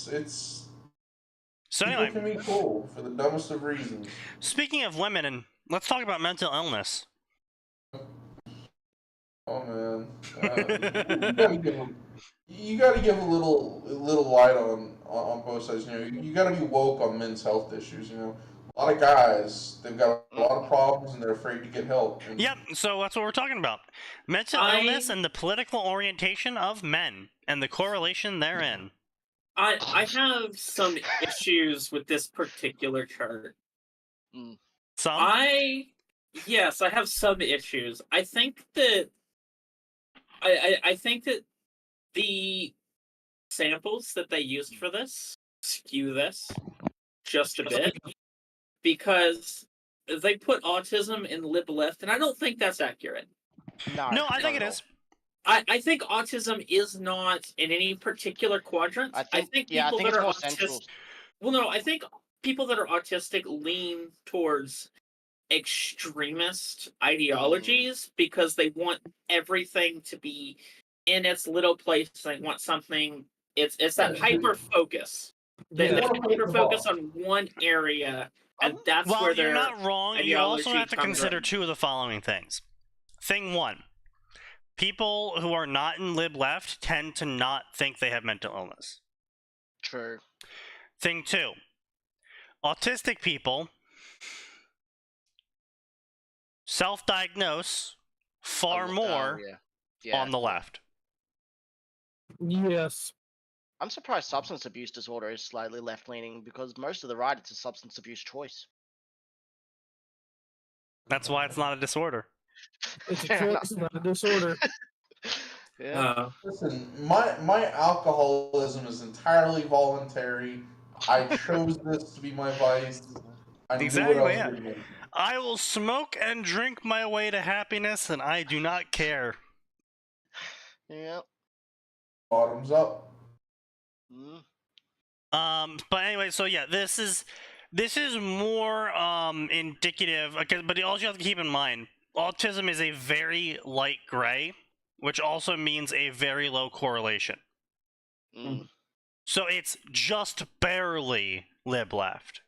So people anyway, can be cruel for the dumbest of reasons. speaking of women, and let's talk about mental illness. Oh man, you gotta give a little light on both sides. You know, you gotta be woke on men's health issues. You know, a lot of guys they've got a lot of problems and they're afraid to get help. And Yep, so that's what we're talking about. Mental illness and the political orientation of men and the correlation therein. I have some issues with this particular chart. Some? Yes, I have some issues. I think that I think that the samples that they used for this skew this just a bit, because they put autism in lib left, and I don't think that's accurate. No, I think it is. I think autism is not in any particular quadrant. I think people that are autistic. Well, no, I think people that are autistic lean towards extremist ideologies because they want everything to be in its little place. They want something. It's that hyper focus. They hyper focus on one area, and that's Well, where you're their not wrong. You also ideology have to comes consider in. two of the following things. Thing one, people who are not in lib left tend to not think they have mental illness. True. Thing two, autistic people self-diagnose far more on the left. Yes. I'm surprised substance abuse disorder is slightly left-leaning because most of the right it's a substance abuse choice. That's why it's not a disorder. It's a choice, not a disorder. Yeah. Listen, my alcoholism is entirely voluntary. I chose this to be my vice. I knew what I was Yeah. doing. I will smoke and drink my way to happiness, and I do not care. Yeah. Bottoms up. But anyway, so yeah, this is more indicative. But also you have to keep in mind, autism is a very light gray, which also means a very low correlation. So it's just barely lib left.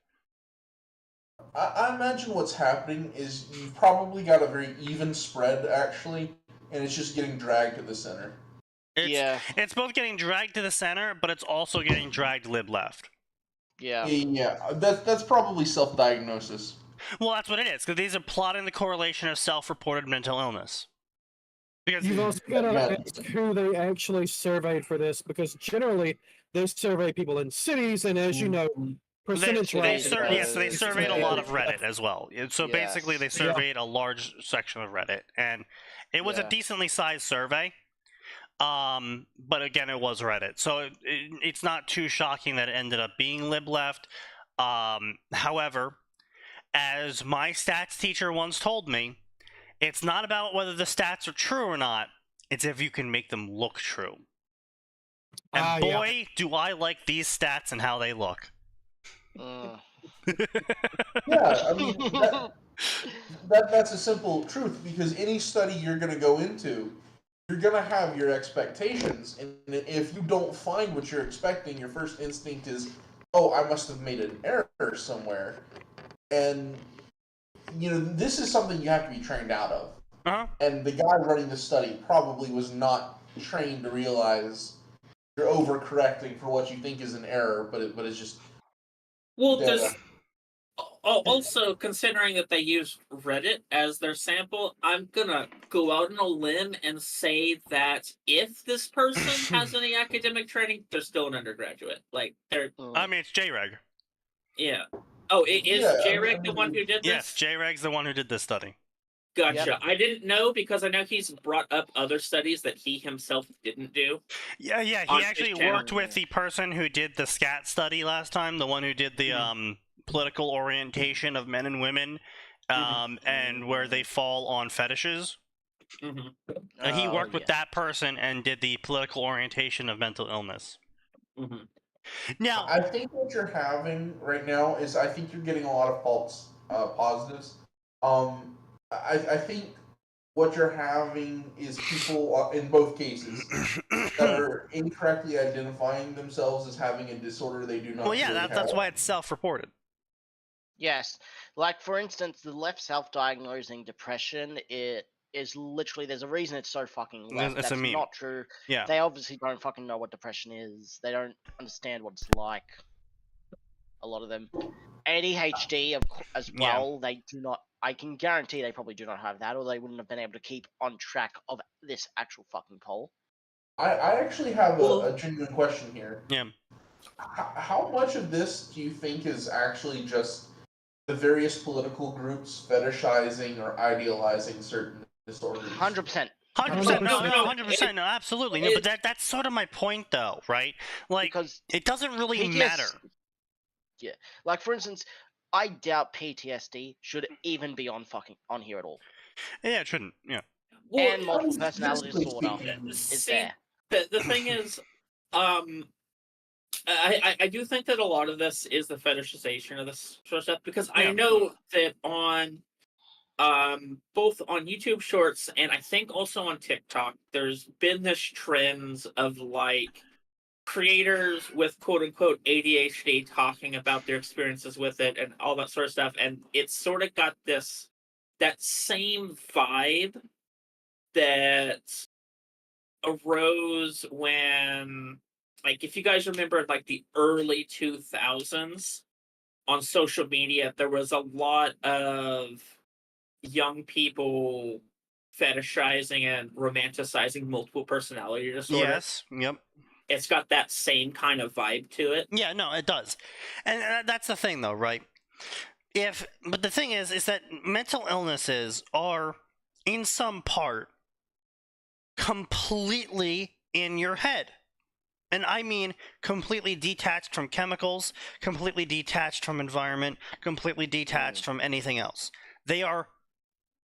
I imagine what's happening is you've probably got a very even spread, actually, and it's just getting dragged to the center. It's both getting dragged to the center, but it's also getting dragged lib left. Yeah. Yeah, that's probably self-diagnosis. Well, that's what it is, because these are plotting the correlation of self-reported mental illness. Because you've also got to ask who they actually surveyed for this, because generally they survey people in cities, and as you know, percentage they surveyed a lot of Reddit as well. So basically, they surveyed a large section of Reddit, and it was a decently sized survey. But again, it was Reddit, so it's not too shocking that it ended up being lib left. However, as my stats teacher once told me, it's not about whether the stats are true or not, it's if you can make them look true. And boy, do I like these stats and how they look. Yeah, I mean, that's a simple truth, because any study you're going to go into, you're going to have your expectations, and if you don't find what you're expecting, your first instinct is, oh, I must have made an error somewhere. And, you know, this is something you have to be trained out of. And the guy running the study probably was not trained to realize you're overcorrecting for what you think is an error, but it's just... Well, there's also, considering that they use Reddit as their sample, I'm gonna go out on a limb and say that if this person has any academic training, they're still an undergraduate. Like, they're... I mean, it's JREG. Yeah. Oh, is JREG the one who did this? Yes, JREG's the one who did this study. Gotcha. Yep. I didn't know because I know he's brought up other studies that he himself didn't do. Yeah, he On his actually channel. worked with the person who did the scat study last time, the one who did the political orientation of men and women, and where they fall on fetishes. Mhm. He Oh, worked with yes. that person and did the political orientation of mental illness. Mhm. Now, I think what you're having right now is I think you're getting a lot of false positives. I think what you're having is people in both cases that are incorrectly identifying themselves as having a disorder they do not well, yeah, really that's have. why it's self-reported. Yes, like for instance, the left self-diagnosing depression. It is literally there's a reason it's so fucking left. It's a That's meme. not true. Yeah. They obviously don't fucking know what depression is. They don't understand what it's like. A lot of them, ADHD as Yeah. well. They do not. I can guarantee they probably do not have that, or they wouldn't have been able to keep on track of this actual fucking poll. I actually have Well- a genuine question here. Yeah. How much of this do you think is actually just the various political groups fetishizing or idealizing certain disorders? 100%. 100%, no, 100%. no, absolutely. No, but that's sort of my point, though, right? Like, Because it doesn't really PTSD matter. Yeah, like for instance, I doubt PTSD should even be on here at all. Yeah, it shouldn't. Yeah. Well, And multiple personality statistically disorder speaking, is see, there. the thing is, I do think that a lot of this is the fetishization of this sort of stuff because I Yeah. know that on both on YouTube Shorts and I think also on TikTok, there's been this trends of like creators with quote unquote ADHD talking about their experiences with it and all that sort of stuff, and it's sort of got that same vibe that arose when, like, if you guys remember like the early 2000s on social media, there was a lot of young people fetishizing and romanticizing multiple personality disorder. Yes. Yep. It's got that same kind of vibe to it. Yeah, no, it does. And that's the thing, though, right? But the thing is that mental illnesses are, in some part, completely in your head. And I mean completely detached from chemicals, completely detached from environment, completely detached from anything else. They are,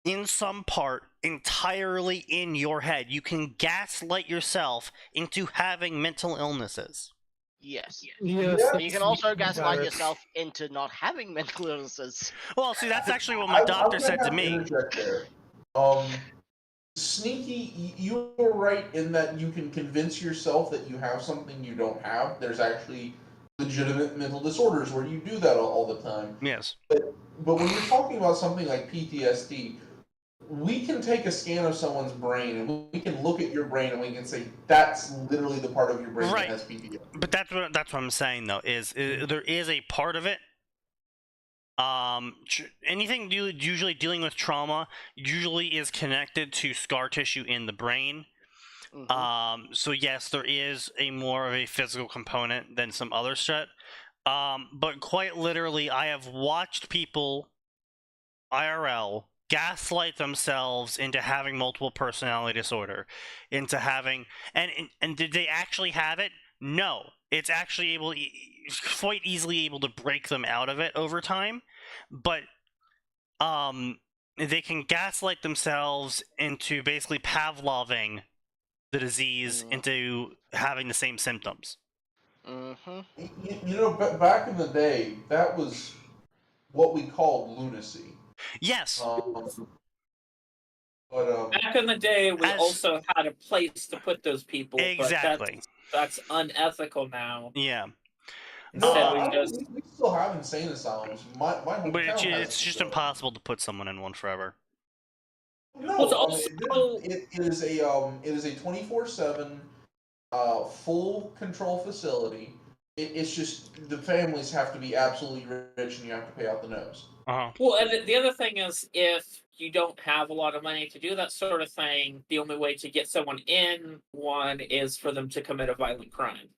in some part, entirely in your head. You can gaslight yourself into having mental illnesses. Yes. Yes. But you can also gaslight Better. yourself into not having mental illnesses. Well, see, that's actually what my doctor said to me. Interject there. Sneaky, you are right in that you can convince yourself that you have something you don't have. There's actually legitimate mental disorders where you do that all the time. Yes. But when you're talking about something like PTSD, we can take a scan of someone's brain and we can look at your brain and we can say that's literally the part of your brain Right. that has PTSD. But that's what I'm saying, though, is there is a part of it. Anything usually dealing with trauma usually is connected to scar tissue in the brain. So yes, there is a more of a physical component than some other shit. But quite literally, I have watched people IRL gaslight themselves into having multiple personality disorder, into having and did they actually have it? No, it's actually quite easily able to break them out of it over time, but they can gaslight themselves into basically Pavloving the disease into having the same symptoms. You know, back in the day, that was what we called lunacy. Yes. Back in the day, we also had a place to put those people. Exactly. But that's unethical now. Yeah. No, we still have insane asylums. My hometown But has it's just impossible to put someone in one forever. No, it is a 24/7 full control facility. It's just the families have to be absolutely rich, and you have to pay out the nose. Well, and the other thing is, if you don't have a lot of money to do that sort of thing, the only way to get someone in one is for them to commit a violent crime.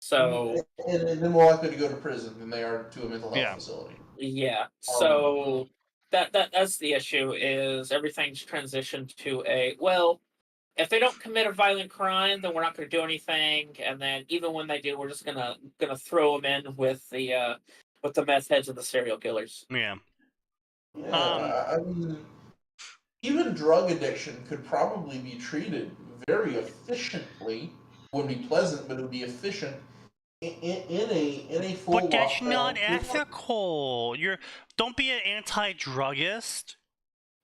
So, and then more likely to go to prison than they are to a mental health facility. Yeah. So, that's the issue. Is everything's transitioned to a well. If they don't commit a violent crime, then we're not going to do anything. And then even when they do, we're just gonna throw them in with the meth heads and the serial killers. Yeah. Yeah, I mean, even drug addiction could probably be treated very efficiently. Wouldn't be pleasant, but it would be efficient in a full But that's lockdown. not ethical. Don't be an anti-druggist.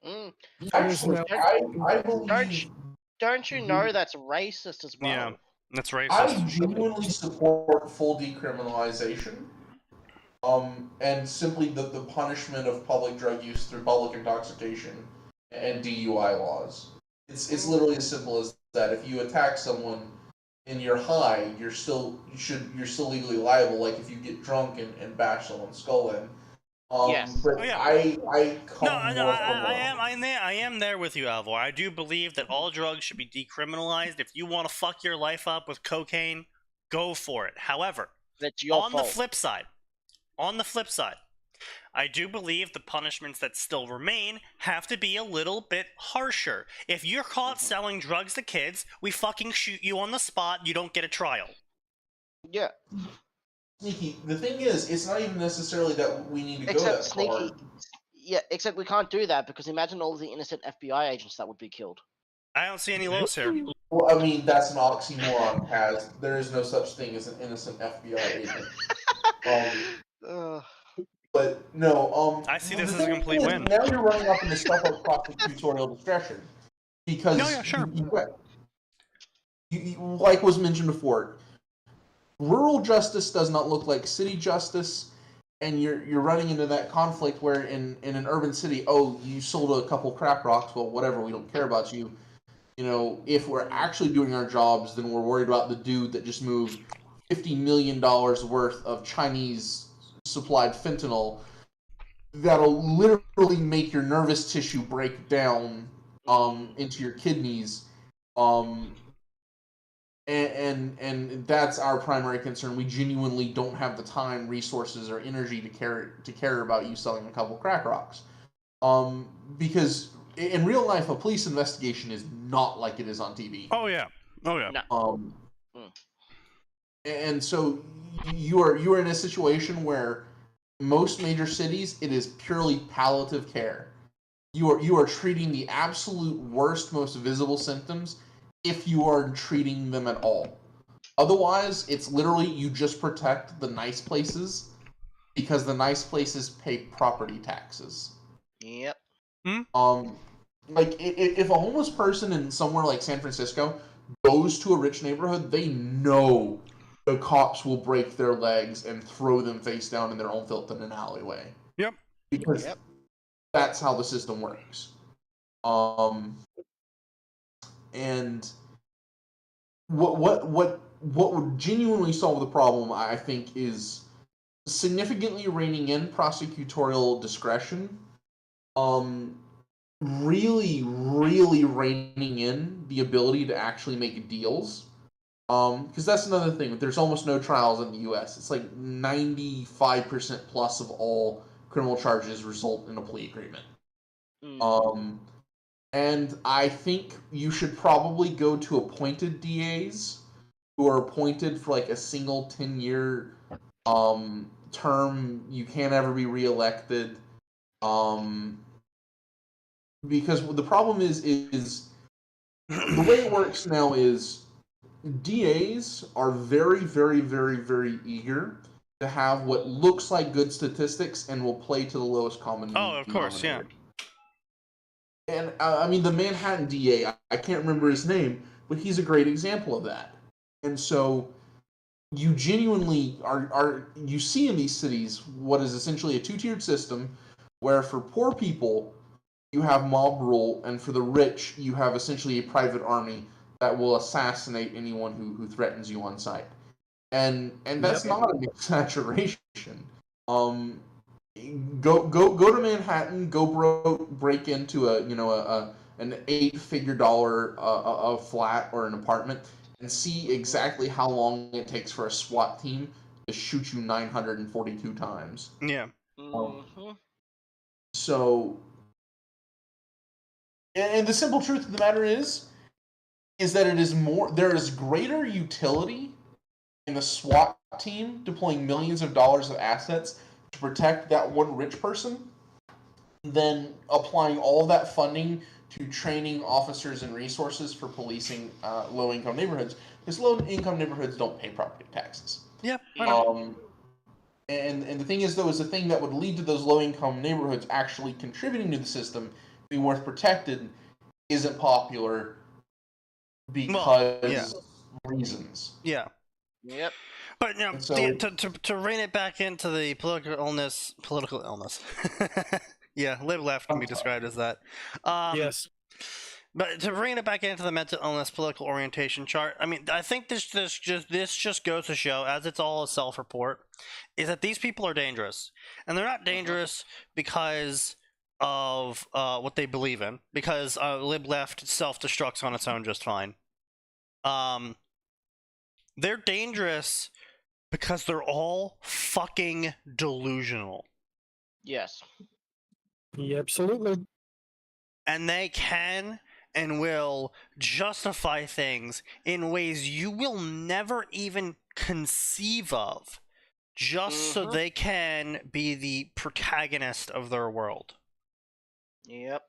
Mm. Actually, I believe. Don't you know that's racist as well? Yeah, that's I racist. genuinely support full decriminalization. And simply the punishment of public drug use through public intoxication and DUI laws. It's literally as simple as that. If you attack someone and you're high, you're still legally liable. Like if you get drunk and bash someone's skull in. Yes. But Oh, yeah. I come No, more from I am there with you, Alvor. I do believe that all drugs should be decriminalized. If you want to fuck your life up with cocaine, go for it. However, That's your on fault. the flip side, I do believe the punishments that still remain have to be a little bit harsher. If you're caught selling drugs to kids, we fucking shoot you on the spot. You don't get a trial. Yeah. Sneaky. The thing is, it's not even necessarily that we need to Except go that Sneaky. far. Yeah, except we can't do that because imagine all the innocent FBI agents that would be killed. I don't see any lows here. Well, I mean, that's an oxymoron, Kaz. There is no such thing as an innocent FBI agent. But no, I see this the as a thing complete is, win. Now you're running up into stuff like prosecutorial discretion. Because, No, yeah, sure. like was mentioned before, rural justice does not look like city justice, and you're running into that conflict where in an urban city, oh, you sold a couple crack rocks, well, whatever, we don't care about you. You know, if we're actually doing our jobs, then we're worried about the dude that just moved $50 million worth of Chinese supplied fentanyl that'll literally make your nervous tissue break down into your kidneys. And that's our primary concern. We genuinely don't have the time, resources, or energy to care about you selling a couple crack rocks. Because in real life, a police investigation is not like it is on TV. Oh yeah. No. And so you are in a situation where most major cities, it is purely palliative care. You are treating the absolute worst, most visible symptoms if you are treating them at all. Otherwise, it's literally you just protect the nice places because the nice places pay property taxes. Yep. Like if a homeless person in somewhere like San Francisco goes to a rich neighborhood, they know the cops will break their legs and throw them face down in their own filth in an alleyway. Yep. Because that's how the system works. And what would genuinely solve the problem, I think, is significantly reining in prosecutorial discretion. Really reining in the ability to actually make deals. Because that's another thing. There's almost no trials in the U.S. It's like 95% plus of all criminal charges result in a plea agreement. And I think you should probably go to appointed DAs who are appointed for like a single 10-year term. You can't ever be reelected. Because the problem is the way it works now is DAs are very, very, very, very eager to have what looks like good statistics and will play to the lowest common denominator. Oh, of course, yeah. And I mean, the Manhattan DA, I can't remember his name, but he's a great example of that. And so you genuinely you see in these cities what is essentially a two-tiered system where for poor people you have mob rule, and for the rich you have essentially a private army that will assassinate anyone who threatens you on sight. And that's not an exaggeration. Go to Manhattan, break into an 8-figure dollar a flat or an apartment, and see exactly how long it takes for a SWAT team to shoot you 942 times. Yeah. So, and the simple truth of the matter is that it is more. There is greater utility in the SWAT team deploying millions of dollars of assets to protect that one rich person than applying all of that funding to training officers and resources for policing low-income neighborhoods, because low-income neighborhoods don't pay property taxes. Yeah, I know. And the thing is, though, is the thing that would lead to those low-income neighborhoods actually contributing to the system being worth protected isn't popular because reasons. Yeah. Yep. But So, to rein it back into the political illness. Yeah, live left can be described as that. Yes. But to bring it back into the mental illness political orientation chart, I mean, I think this just goes to show, as it's all a self-report, is that these people are dangerous, and they're not dangerous because of what they believe in, because lib left self-destructs on its own just fine. They're dangerous because they're all fucking delusional. Yes. Yeah, absolutely. And they can and will justify things in ways you will never even conceive of, just so they can be the protagonist of their world. Yep.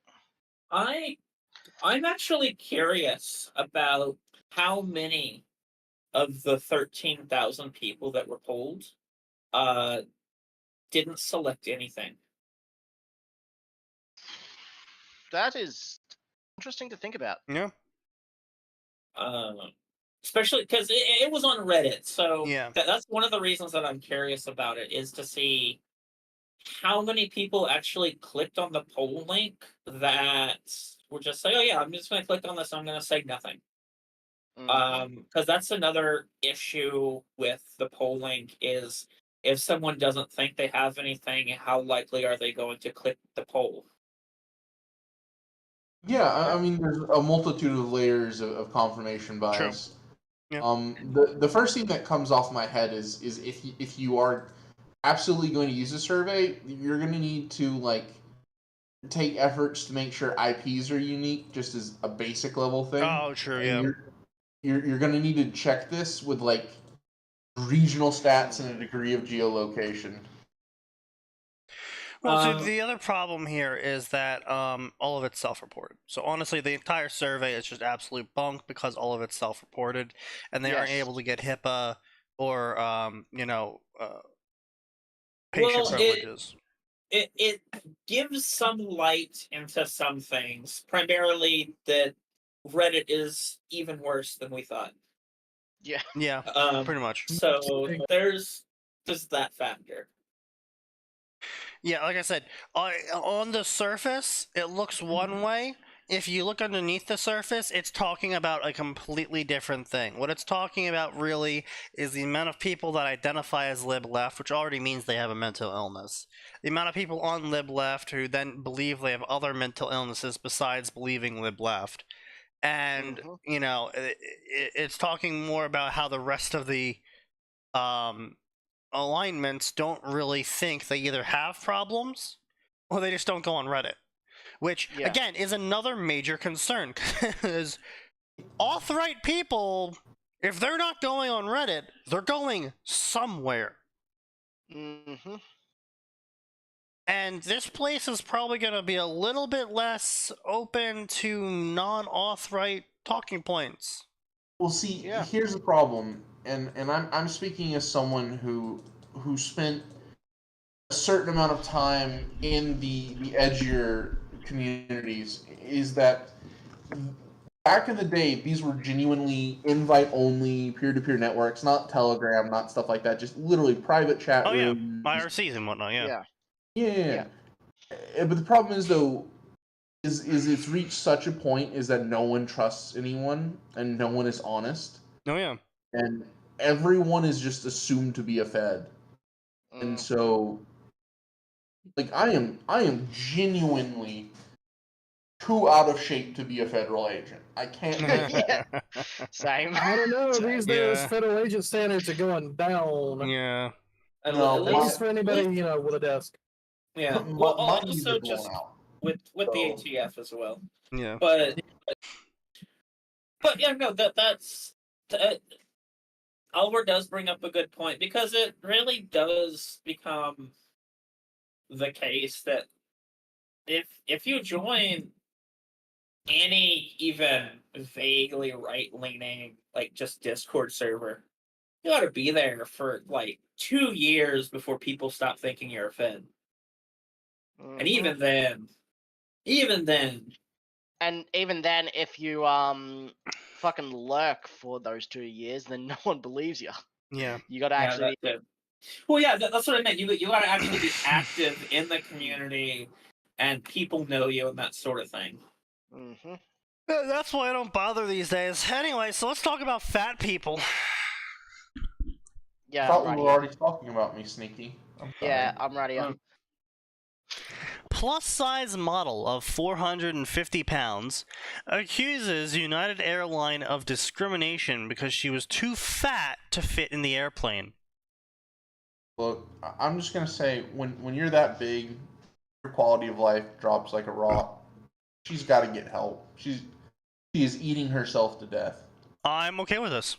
I'm actually curious about how many of the 13,000 people that were polled didn't select anything. That is interesting to think about. Yeah. Especially because it was on Reddit, so Yeah. that's one of the reasons that I'm curious about it, is to see how many people actually clicked on the poll link that were just like, oh yeah, I'm just going to click on this, I'm going to say nothing. Because that's another issue with the poll link, is if someone doesn't think they have anything, how likely are they going to click the poll? yeah, I mean, there's a multitude of layers of confirmation bias. Yeah. The first thing that comes off my head is if you are absolutely going to use a survey, you're going to need to like take efforts to make sure IPs are unique, just as a basic level thing. Oh, true. And Yeah. you're going to need to check this with like regional stats and a degree of geolocation. Well, the other problem here is that all of it's self-reported. So honestly, the entire survey is just absolute bunk because all of it's self-reported, and they aren't able to get HIPAA or patient privileges. It gives some light into some things, primarily that Reddit is even worse than we thought. Yeah. Yeah, pretty much. So there's that factor. Yeah, like I said, on the surface, it looks one way. If you look underneath the surface, it's talking about a completely different thing. What it's talking about really is the amount of people that identify as lib left, which already means they have a mental illness. The amount of people on lib left who then believe they have other mental illnesses besides believing lib left. And, it's talking more about how the rest of the alignments don't really think they either have problems or they just don't go on Reddit, which again is another major concern, because auth-right people, if they're not going on Reddit, they're going somewhere. And this place is probably going to be a little bit less open to non-auth-right talking points. Well, see, here's the problem, and I'm speaking as someone who spent a certain amount of time in the edgier communities, is that back in the day, these were genuinely invite-only peer-to-peer networks, not Telegram, not stuff like that, just literally private chat rooms. IRCs and whatnot, Yeah. But the problem is, though, is it's reached such a point is that no one trusts anyone and no one is honest. Oh yeah. And everyone is just assumed to be a Fed. And so, like, I am genuinely too out of shape to be a federal agent. I can't do that. Same. I don't know. These days, federal agent standards are going down. Yeah. At least for anybody, with a desk. Yeah. My, Well, my knees also are blown just out. with the So- ATF as well. Yeah. But yeah, no, that's Albert does bring up a good point because it really does become the case that if you join any even vaguely right leaning like just Discord server, you got to be there for like 2 years before people stop thinking you're a Fed. And even then, and even then, if you fucking lurk for those 2 years, then no one believes you. Yeah. You gotta yeah, actually. that's it. Well, yeah, that's what I meant. You got to actually be active in the community, and people know you and that sort of thing. Mm-hmm. That's why I don't bother these days. Anyway, so let's talk about fat people. I Yeah, thought I'm we right were here. already talking about me, Sneaky. I'm sorry. Yeah, I'm right here. Plus size model of 450 pounds accuses United Airline of discrimination because she was too fat to fit in the airplane. Look, I'm just gonna say, when you're that big, your quality of life drops like a rock. She's got to get help. She is eating herself to death. I'm okay with this.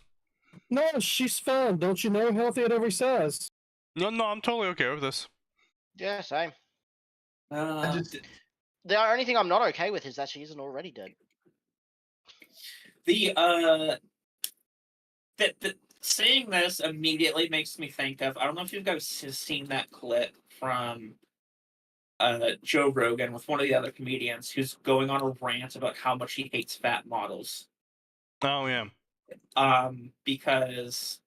No, she's fine. Don't you know? Healthy at every size. No, I'm totally okay with this. Yeah, same. I just The only thing I'm not okay with is that she isn't already dead. The saying this immediately makes me think of, I don't know if you guys have seen that clip from Joe Rogan with one of the other comedians who's going on a rant about how much he hates fat models. Oh yeah. Because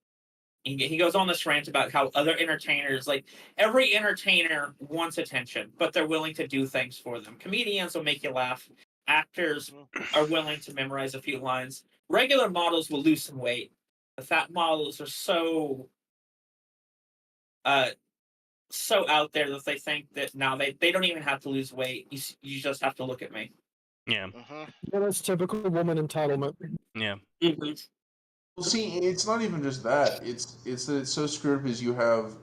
he goes on this rant about how other entertainers, like every entertainer wants attention, but they're willing to do things for them. Comedians will make you laugh. Actors are willing to memorize a few lines. Regular models will lose some weight. The fat models are so out there that they think that now they don't even have to lose weight. You just have to look at me. Yeah. Yeah, that's typical woman entitlement. Yeah. Mm-hmm. well, see, it's not even just that. It's that it's so screwed because you have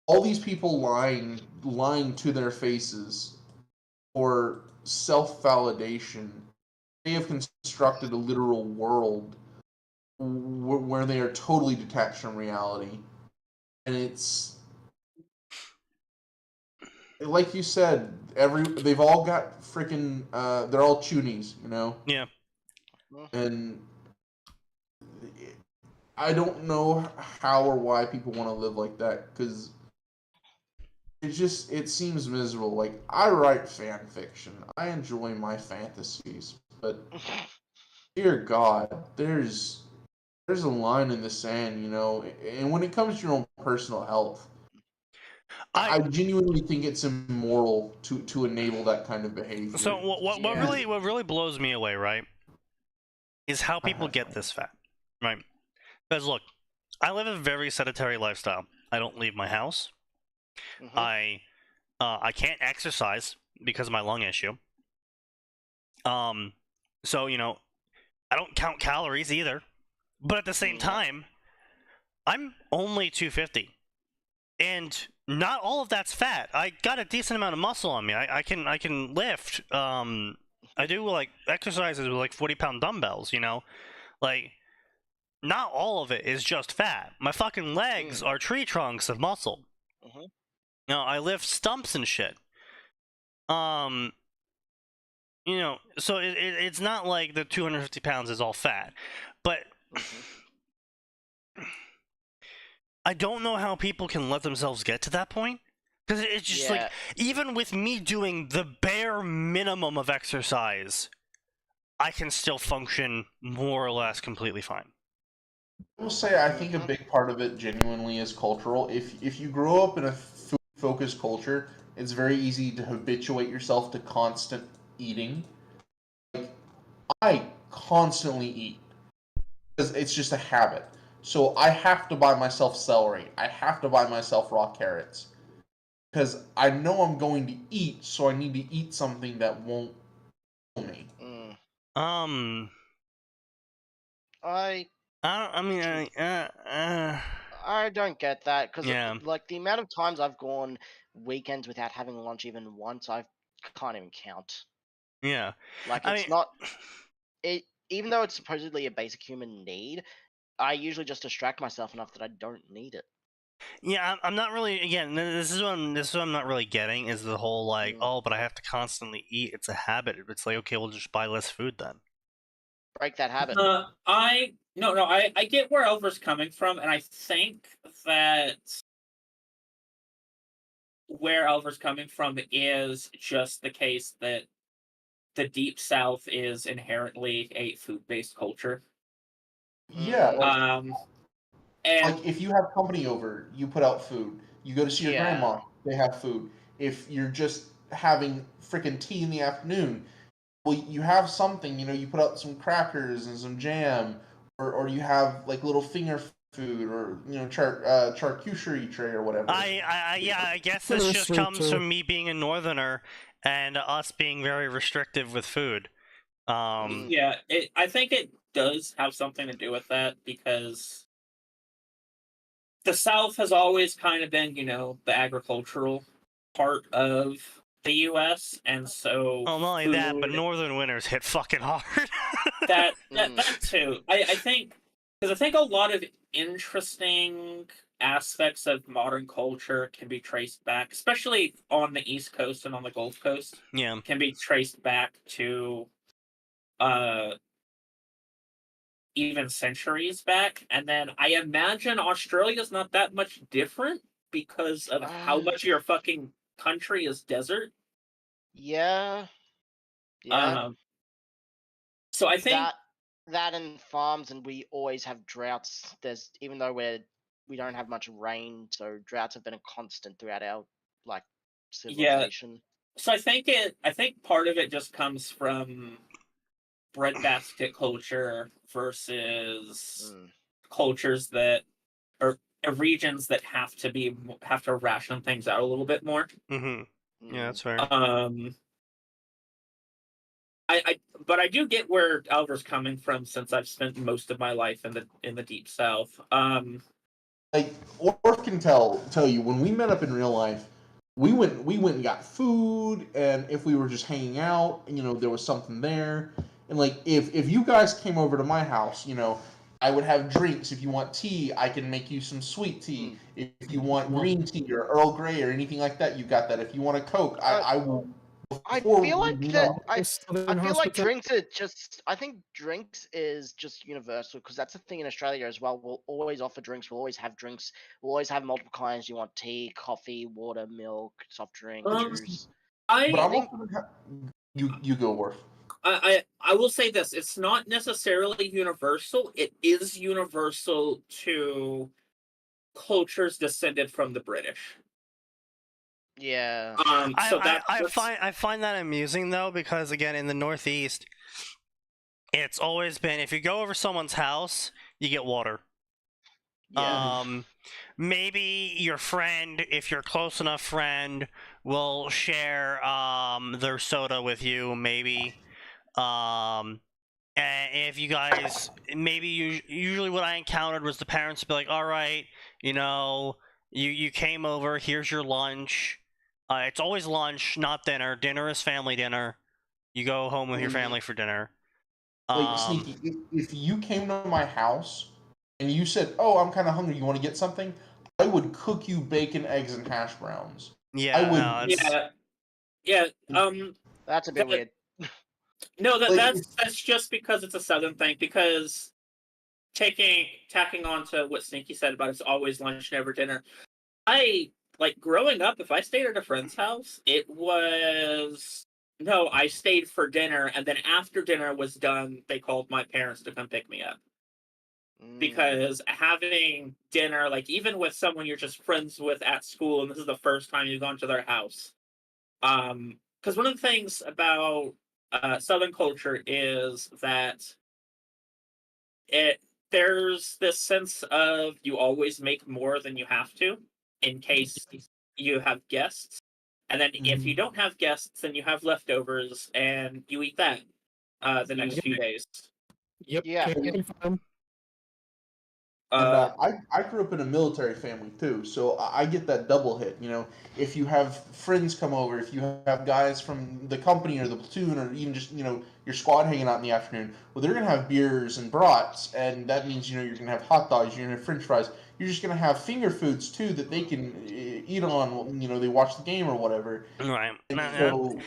all these people lying to their faces for self-validation. They have constructed a literal world where they are totally detached from reality, and it's like you said. They've all got freaking. They're all chunies, you know. Yeah. And I don't know how or why people want to live like that because it seems miserable. Like I write fan fiction, I enjoy my fantasies, but dear God, there's a line in the sand, you know. And when it comes to your own personal health, I genuinely think it's immoral to enable that kind of behavior. So what Yeah. really blows me away, right, is how people get this fat, right? Because look, I live a very sedentary lifestyle. I don't leave my house. I can't exercise because of my lung issue. So you know, I don't count calories either. But at the same time, I'm only 250, and not all of that's fat. I got a decent amount of muscle on me. I can lift. I do like exercises with like 40-pound dumbbells. You know, like not all of it is just fat. My fucking legs are tree trunks of muscle. No, I lift stumps and shit. You know, so it's not like the 250 pounds is all fat, but I don't know how people can let themselves get to that point. Because it's just like, even with me doing the bare minimum of exercise, I can still function more or less completely fine. I will say I think a big part of it genuinely is cultural. If you grow up in a food-focused culture, it's very easy to habituate yourself to constant eating. Like I constantly eat because it's just a habit. So I have to buy myself celery. I have to buy myself raw carrots because I know I'm going to eat. So I need to eat something that won't kill me. I I don't get that because Yeah. like the amount of times I've gone weekends without having lunch even once, I can't even count. Yeah. Like I it's mean, not it even though it's supposedly a basic human need, I usually just distract myself enough that I don't need it. yeah, I'm not really. Again, this is what I'm not really getting is the whole like, Mm. oh, but I have to constantly eat. It's a habit. It's like, okay, we'll just buy less food then. Break that habit. I get where Elver's coming from, and I think that where Elver's coming from is just the case that the Deep South is inherently a food-based culture. Yeah, Mm. And like if you have company over, you put out food. You go to see your Yeah. grandma, they have food. If you're just having freaking tea in the afternoon, well, you have something. You put out some crackers and some jam, or you have like little finger food, or charcuterie tray or whatever. Yeah, I guess Some of this the just sweets comes are- from me being a northerner and us being very restrictive with food. Mm. yeah, I think it does have something to do with that because the South has always kind of been, the agricultural part of the U.S., and so Well, not only that, but food northern winters hit fucking hard. that too. I think because I think a lot of interesting aspects of modern culture can be traced back, especially on the East Coast and on the Gulf Coast, Yeah. can be traced back to uh even centuries back. And then I imagine Australia's not that much different because of how much of your fucking country is desert. Yeah. Yeah. Um, so I think that and farms, and we always have droughts. There's even though we don't have much rain, so droughts have been a constant throughout our like yeah. civilization. So I think part of it just comes from breadbasket culture versus Mm. cultures that or regions that have to ration things out a little bit more. Mm-hmm. Yeah, Mm. that's fair. But I do get where Alvar's coming from since I've spent most of my life in the deep south. Like Orf can tell you when we met up in real life, we went and got food, and if we were just hanging out, there was something there, and like if you guys came over to my house, I would have drinks. If you want tea, I can make you some sweet tea. If you want green tea or Earl Grey or anything like that, you got that. If you want a Coke, I will. I Before feel we like meet that. up, I Southern feel like hospitality. drinks are just. I think drinks is just universal because that's a thing in Australia as well. We'll always offer drinks. We'll always have drinks. We'll always have multiple kinds. You want tea, coffee, water, milk, soft drink, Um, juice. but I I'm think- also gonna you go, Orf. I will say this: it's not necessarily universal. It is universal to cultures descended from the British. Yeah. So I find that amusing though because again in the Northeast, it's always been if you go over someone's house, you get water. Yeah. Maybe your friend, if you're close enough friend, will share their soda with you. Maybe, and if you guys, maybe usually what I encountered was the parents would be like, "All right, you came over. Here's your lunch. It's always lunch, not dinner. Dinner is family dinner. You go home with your family for dinner." Like Sneaky, if you came to my house and you said, "Oh, I'm kind of hungry. You want to get something?" I would cook you bacon, eggs, and hash browns. Yeah, I would. no, it's, yeah. That's a bit weird. No, Like, that's just because it's a southern thing. Because tacking on to what Sneaky said about it's always lunch, never dinner. I like growing up. If I stayed at a friend's house, it was no. I stayed for dinner, and then after dinner was done, they called my parents to come pick me up. Because having dinner, like even with someone you're just friends with at school, and this is the first time you've gone to their house, because one of the things about Southern culture is that there's this sense of you always make more than you have to in case you have guests, and then if you don't have guests, then you have leftovers and you eat that the next few days. Yep. Yeah. Can't confirm. And I grew up in a military family too, so I get that double hit. You know, if you have friends come over, if you have guys from the company or the platoon, or even just your squad hanging out in the afternoon, well, they're gonna have beers and brats, and that means you're gonna have hot dogs, you're gonna have French fries, you're just gonna have finger foods too that they can eat on. They watch the game or whatever. Right. And so,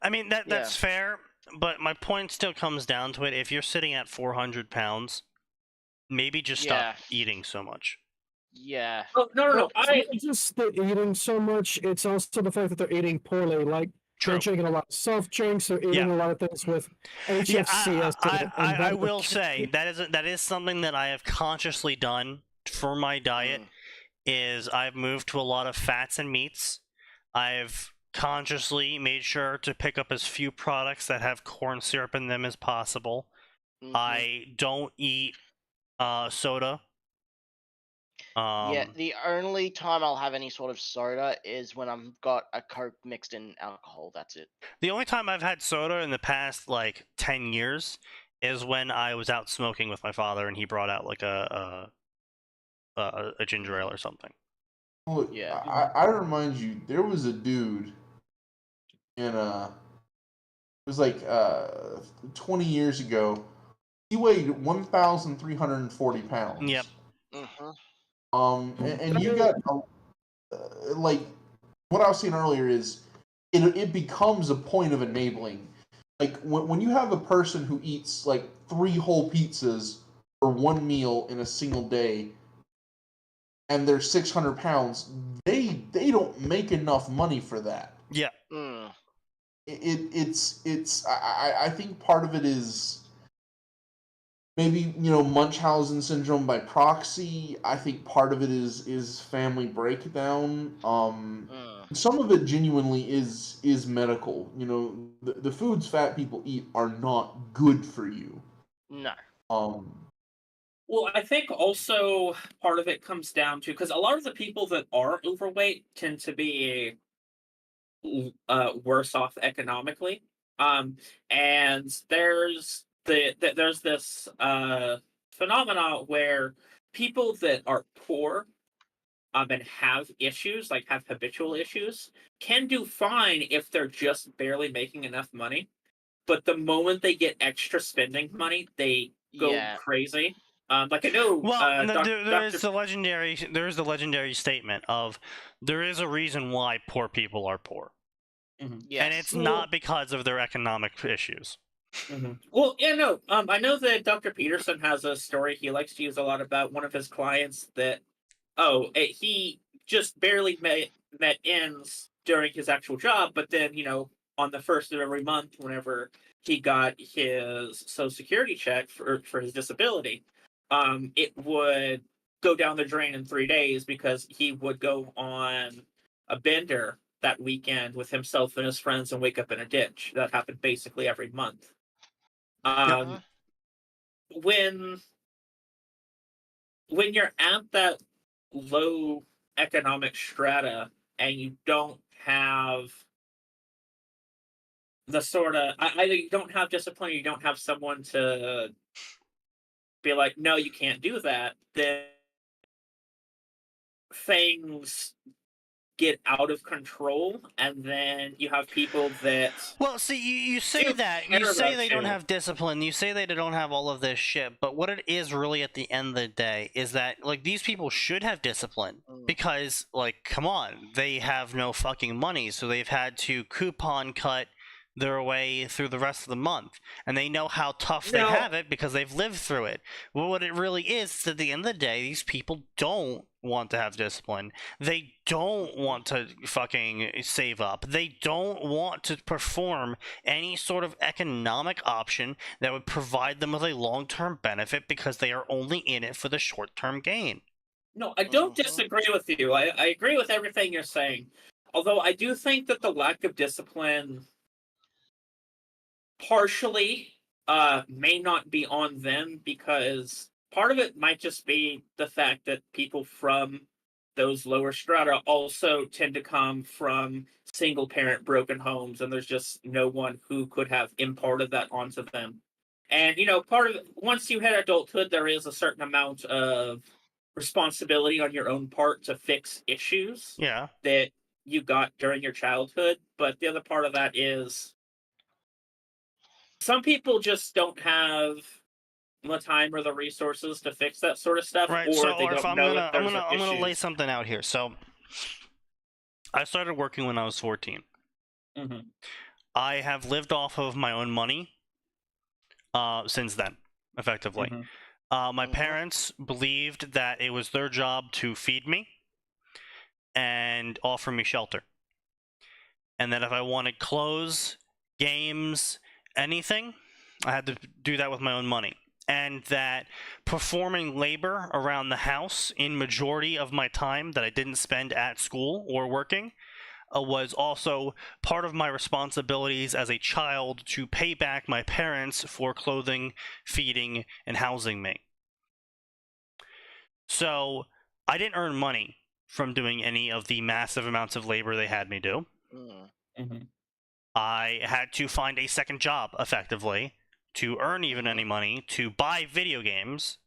I mean that's Yeah. fair, but my point still comes down to it. If you're sitting at 400 pounds, maybe just stop eating so much. Yeah. Oh, no. It's not just the eating so much, it's also the fact that they're eating poorly. Like, True. they're drinking a lot of soft drinks, they're eating a lot of things with HFCS. I will say that is something that I have consciously done for my diet. Is I've moved to a lot of fats and meats. I've consciously made sure to pick up as few products that have corn syrup in them as possible. I don't eat soda. Yeah, the only time I'll have any sort of soda is when I've got a Coke mixed in alcohol. That's it. The only time I've had soda in the past like 10 years is when I was out smoking with my father and he brought out like a ginger ale or something. Look, Yeah. I remind you, there was a dude in it was like 20 years ago. He weighed 1,340 pounds. Yep. And you got like what I was saying earlier is it becomes a point of enabling. Like when you have a person who eats like 3 whole pizzas for one meal in a single day, and they're 600 pounds, they don't make enough money for that. Yeah. I think part of it is maybe Munchausen syndrome by proxy. I think part of it is family breakdown. Some of it genuinely is medical. The foods fat people eat are not good for you. No. Well, I think also part of it comes down to because a lot of the people that are overweight tend to be worse off economically. And there's this phenomena where people that are poor and have issues, like have habitual issues, can do fine if they're just barely making enough money. But the moment they get extra spending money, they go crazy. Like I know. Well, there is the legendary statement of there is a reason why poor people are poor. Yes. And it's not because of their economic issues. Well, yeah, no. I know that Dr. Peterson has a story he likes to use a lot about one of his clients that, he just barely met ends during his actual job, but then, on the first of every month, whenever he got his Social Security check for his disability, it would go down the drain in 3 days because he would go on a bender that weekend with himself and his friends and wake up in a ditch. That happened basically every month. When you're at that low economic strata and you don't have the sort of either you don't have discipline or you don't have someone to be like, no, you can't do that, then things get out of control, and then you have people that see you say that you say they don't have discipline, you say they don't have all of this shit, but what it is really at the end of the day is that like these people should have discipline because like come on, they have no fucking money, so they've had to coupon cut their way through the rest of the month, and they know how tough they have it because they've lived through it. Well, what it really is at the end of the day, these people don't want to have discipline. They don't want to fucking save up. They don't want to perform any sort of economic option that would provide them with a long-term benefit because they are only in it for the short-term gain. No, I don't disagree with you. I agree with everything you're saying. Although I do think that the lack of discipline partially may not be on them, because part of it might just be the fact that people from those lower strata also tend to come from single parent broken homes, and there's just no one who could have imparted that onto them. And part of once you hit adulthood, there is a certain amount of responsibility on your own part to fix issues Yeah. that you got during your childhood, but the other part of that is some people just don't have the time or the resources to fix that sort of stuff, Right. or So, they or if don't I'm know gonna, that there's I'm gonna lay issues. something out here. So, I started working when I was 14. Mm-hmm. I have lived off of my own money since then, effectively. Mm-hmm. My parents believed that it was their job to feed me and offer me shelter. And that if I wanted clothes, games, anything, I had to do that with my own money. And that performing labor around the house in majority of my time that I didn't spend at school or working was also part of my responsibilities as a child to pay back my parents for clothing, feeding, and housing me. So I didn't earn money from doing any of the massive amounts of labor they had me do. Mm-hmm. I had to find a second job, effectively, to earn even any money to buy video games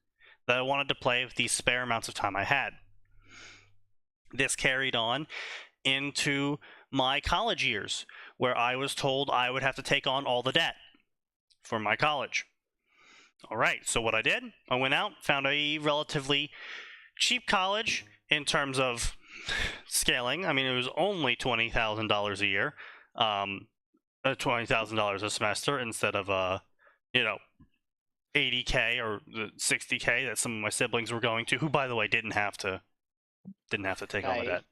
that I wanted to play with these spare amounts of time I had. This carried on into my college years, where I was told I would have to take on all the debt for my college. All right, so what I did, I went out, found a relatively cheap college in terms of scaling. I mean, it was only $20,000 a year, $20,000 a semester instead of $80K or the $60K that some of my siblings were going to, who, by the way, didn't have to take on the debt.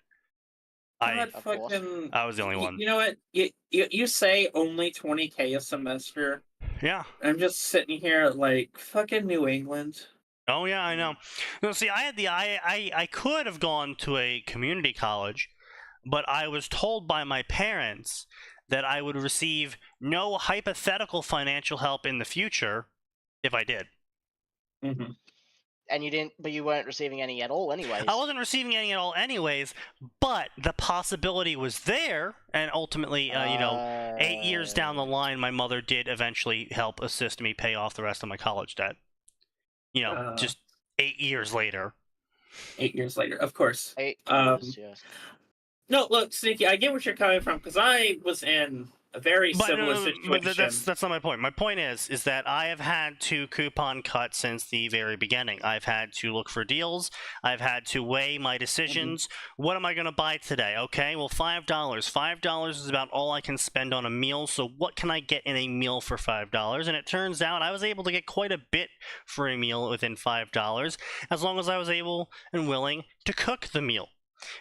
God, Of course. fucking, I was the only one. You know what? You say only $20K a semester. Yeah. I'm just sitting here like fucking New England. Oh yeah, I know. No, see, I had I could have gone to a community college, but I was told by my parents that I would receive no hypothetical financial help in the future if I did. Mm-hmm. And you didn't, but you weren't receiving any at all, anyways. I wasn't receiving any at all, anyways. But the possibility was there, and ultimately, 8 years down the line, my mother did eventually help assist me pay off the rest of my college debt. Just 8 years later. 8 years later, of course. 8 years, yes. No, look, Sneaky, I get what you're coming from, because I was in a very similar situation. But that's not my point. My point is that I have had to coupon cut since the very beginning. I've had to look for deals. I've had to weigh my decisions. What am I going to buy today? Okay, well, $5. $5 is about all I can spend on a meal, so what can I get in a meal for $5? And it turns out I was able to get quite a bit for a meal within $5, as long as I was able and willing to cook the meal.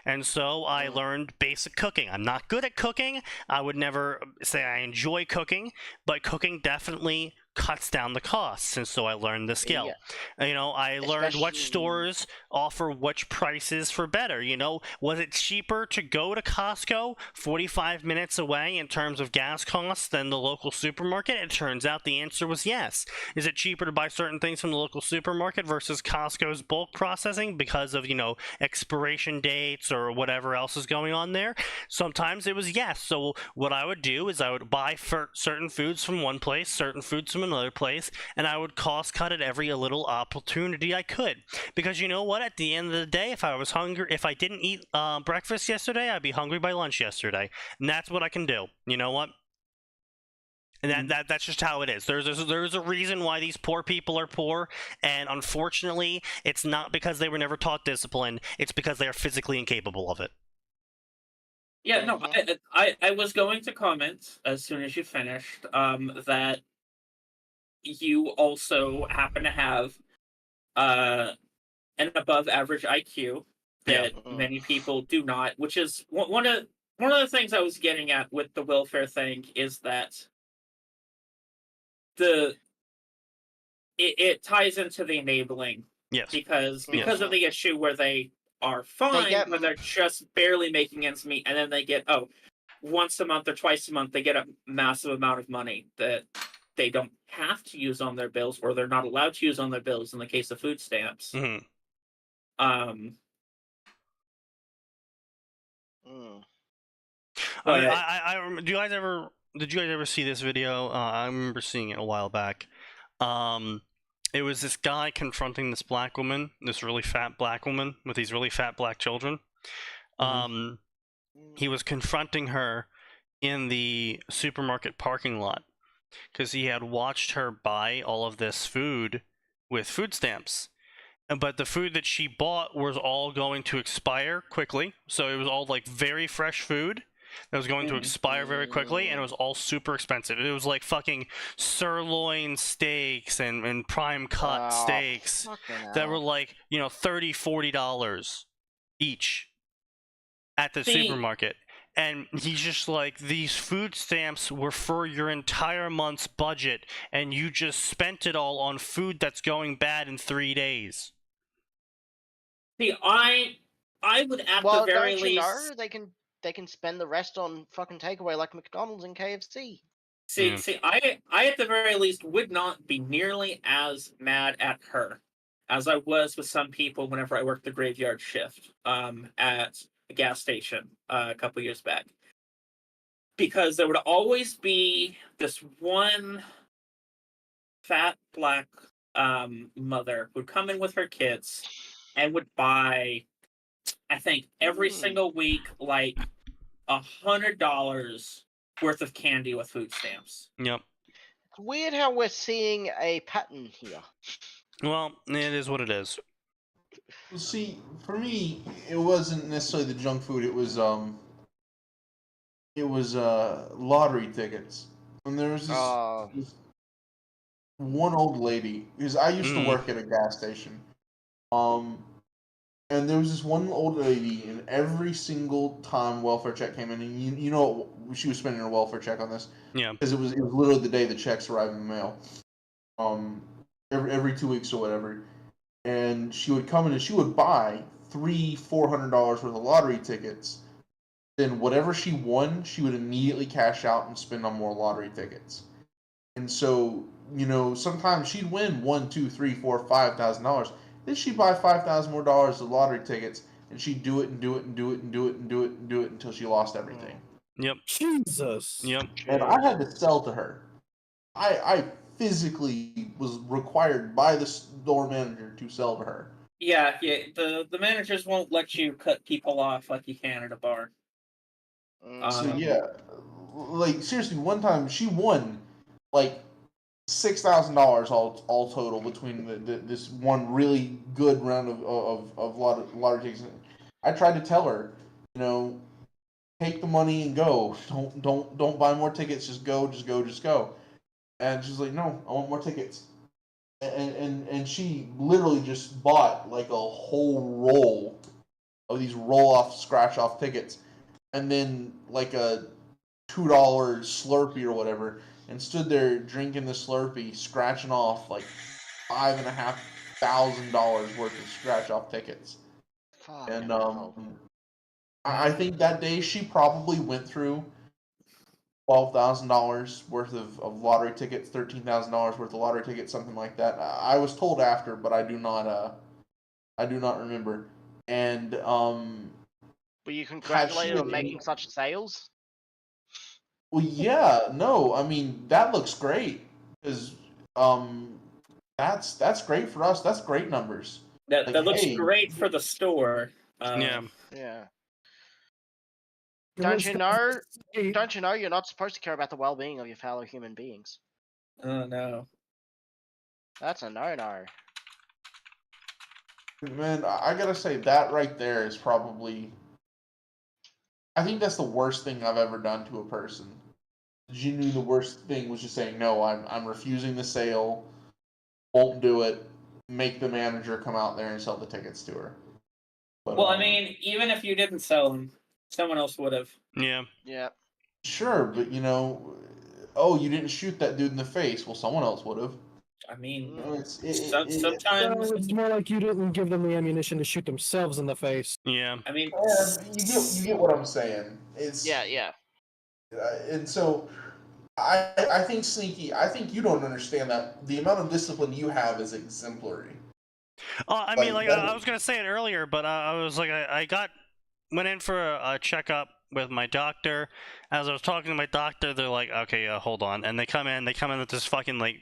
And so I learned basic cooking. I'm not good at cooking. I would never say I enjoy cooking, but cooking definitely cuts down the costs, and so I learned the skill. Yeah. I learned which stores offer which prices for better. Was it cheaper to go to Costco 45 minutes away in terms of gas costs than the local supermarket? It turns out the answer was yes. Is it cheaper to buy certain things from the local supermarket versus Costco's bulk processing because of, expiration dates or whatever else is going on there? Sometimes it was yes. So what I would do is I would buy certain foods from one place, certain foods from another place, and I would cost cut at every little opportunity I could. Because you know what? At the end of the day, if I was hungry, if I didn't eat breakfast yesterday, I'd be hungry by lunch yesterday, and that's what I can do. You know what? And that's just how it is. There's a reason why these poor people are poor, and unfortunately, it's not because they were never taught discipline. It's because they are physically incapable of it. Yeah, no, I was going to comment as soon as you finished that you also happen to have an above average IQ that many people do not, which is one of the things I was getting at with the welfare thing is that it ties into the enabling. Yes. Because of the issue where they are fine, where they're just barely making ends meet, and then they get once a month or twice a month they get a massive amount of money that they don't have to use on their bills, or they're not allowed to use on their bills in the case of food stamps. Mm-hmm. But, did you guys ever see this video? I remember seeing it a while back. it was this guy confronting this black woman, this really fat black woman with these really fat black children. He was confronting her in the supermarket parking lot because he had watched her buy all of this food with food stamps. But the food that she bought was all going to expire quickly. So it was all like very fresh food that was going to expire very quickly, and it was all super expensive. It was like fucking sirloin steaks and prime cut steaks that were like, you know, $30, $40 each at the supermarket. And he's just like, these food stamps were for your entire month's budget, and you just spent it all on food that's going bad in 3 days. See, I would at the very don't you least. know they can spend the rest on fucking takeaway like McDonald's and KFC. See, I at the very least would not be nearly as mad at her as I was with some people whenever I worked the graveyard shift at a gas station a couple years back. Because there would always be this one fat black mother who'd come in with her kids and would buy, I think, every single week, like $100 worth of candy with food stamps. Yep. It's weird how we're seeing a pattern here. Well, it is what it is. Well, see, for me, it wasn't necessarily the junk food. It was lottery tickets. And there was this one old lady, because I used to work at a gas station. And there was this one old lady, and every single time welfare check came in, and you know she was spending her welfare check on this. Yeah. Because it was literally the day the checks arrived in the mail. Every 2 weeks or whatever. And she would come in and she would buy $400 worth of lottery tickets. Then whatever she won, she would immediately cash out and spend on more lottery tickets. And so, you know, sometimes she'd win $1,000, $2,000, $3,000, $4,000, $5,000. Then she'd buy $5,000 more of lottery tickets, and she'd do it and do it and do it and do it and do it and do it until she lost everything. Yep. Jesus. Yep. And I had to sell to her. I physically was required by the store manager to sell to her. Yeah. The managers won't let you cut people off like you can at a bar. So yeah, like seriously, one time she won like $6,000 all total between this one really good round of lottery tickets. I tried to tell her, you know, take the money and go. Don't buy more tickets. Just go. And she's like, no, I want more tickets. And she literally just bought like a whole roll of these roll-off, scratch-off tickets. And then like a $2 Slurpee or whatever, and stood there drinking the Slurpee, scratching off like $5,500 worth of scratch-off tickets. And I think that day she probably went through $12,000 worth of lottery tickets, $13,000 worth of lottery tickets, something like that. I was told after, but I do not remember. And were you congratulated on making such sales? Well, yeah, no, I mean that looks great because that's great for us. That's great numbers. That looks great for the store. Yeah. Don't you know you're not supposed to care about the well-being of your fellow human beings? Oh no. That's a no-no. Man, I gotta say that right there is probably. I think that's the worst thing I've ever done to a person. Genuinely, the worst thing was just saying no. I'm refusing the sale. Won't do it. Make the manager come out there and sell the tickets to her. But, well, I mean, even if you didn't sell them, someone else would have. Yeah. Yeah. Sure, but you know, you didn't shoot that dude in the face. Well, someone else would have. I mean, sometimes it's more like you didn't give them the ammunition to shoot themselves in the face. Yeah. I mean, you get what I'm saying. It's yeah. And so, I think Sneaky. I think you don't understand that the amount of discipline you have is exemplary. I mean, I was gonna say it earlier, but I was like, I went in for a checkup with my doctor. As I was talking to my doctor, they're like, okay, hold on, and they come in with this fucking like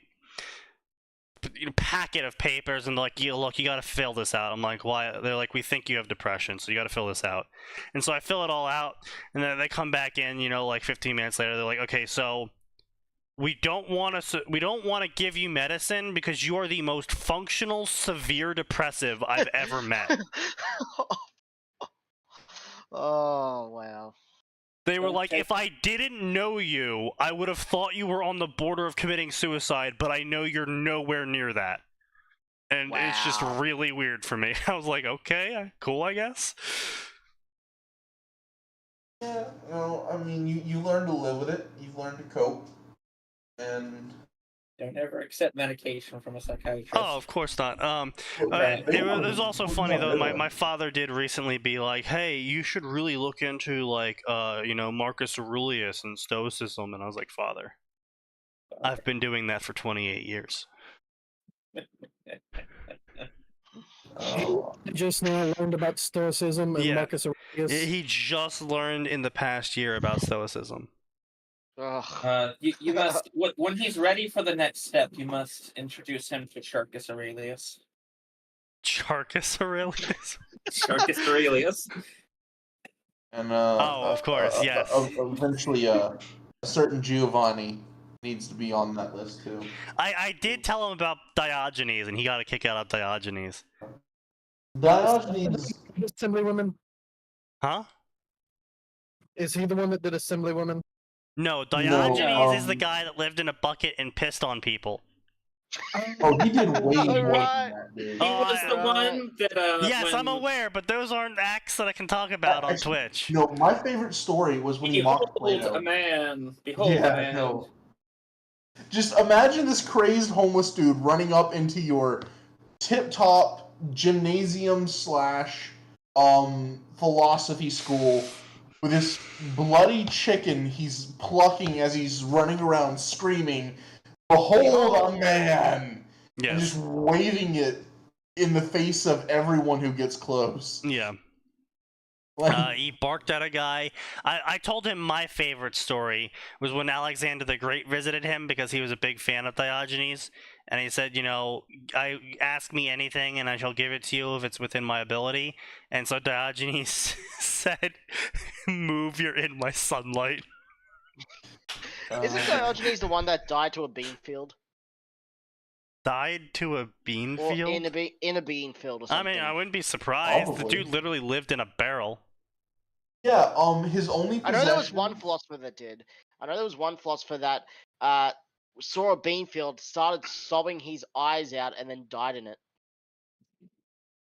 packet of papers and like, look, you got to fill this out. I'm like, why? They're like, we think you have depression, so you got to fill this out. And so I fill it all out, and then they come back in, like 15 minutes later. They're like, okay, so we don't want to give you medicine because you are the most functional severe depressive I've ever met. Oh wow. They were like, Okay. if I didn't know you, I would have thought you were on the border of committing suicide, but I know you're nowhere near that. And it's just Wow. really weird for me. I was like, okay, cool, I guess. Yeah, I mean, you learn to live with it. You've learned to cope, and Don't ever accept medication from a psychiatrist. Oh, of course not. Right. It was also funny though. No. My father did recently be like, "Hey, you should really look into like, Marcus Aurelius and Stoicism." And I was like, "Father, I've been doing that for 28 years." Oh, He just now learned about Stoicism and Yeah. Marcus Aurelius. He just learned in the past year about Stoicism. Ugh. You must when he's ready for the next step, you must introduce him to Marcus Aurelius. Marcus Aurelius. Marcus Aurelius. and Oh, of course, yes. Eventually, a certain Giovanni needs to be on that list too. I did tell him about Diogenes, and he got a kick out of Diogenes. Diogenes. Assemblywoman? Huh? Is he the one that did Assemblywoman? No, Diogenes is the um, guy that lived in a bucket and pissed on people. Oh, he did way more than Right. that, dude. He Oh, was the Right. one that Yes, when I'm aware, but those aren't acts that I can talk about on Actually, Twitch. No, my favorite story was when he mocked Behold Plato. a man. Behold a Yeah, man. no. Just imagine this crazed homeless dude running up into your tip-top gymnasium slash philosophy school with this bloody chicken he's plucking as he's running around screaming, "Behold a man!" and just Yes. waving it in the face of everyone who gets close. Yeah. Like, He barked at a guy. I told him my favorite story was when Alexander the Great visited him because he was a big fan of Diogenes, and he said, ask me anything and I shall give it to you if it's within my ability. And so Diogenes said, "Move, you're in my sunlight." Isn't Diogenes the one that died to a bean field? Died to a bean Or field? in a bean field or I something? mean, I wouldn't be surprised. Probably. The dude literally lived in a barrel. Yeah, his only I know there was possession- one philosopher that did. I know there was one philosopher that saw a bean field, started sobbing his eyes out, and then died in it.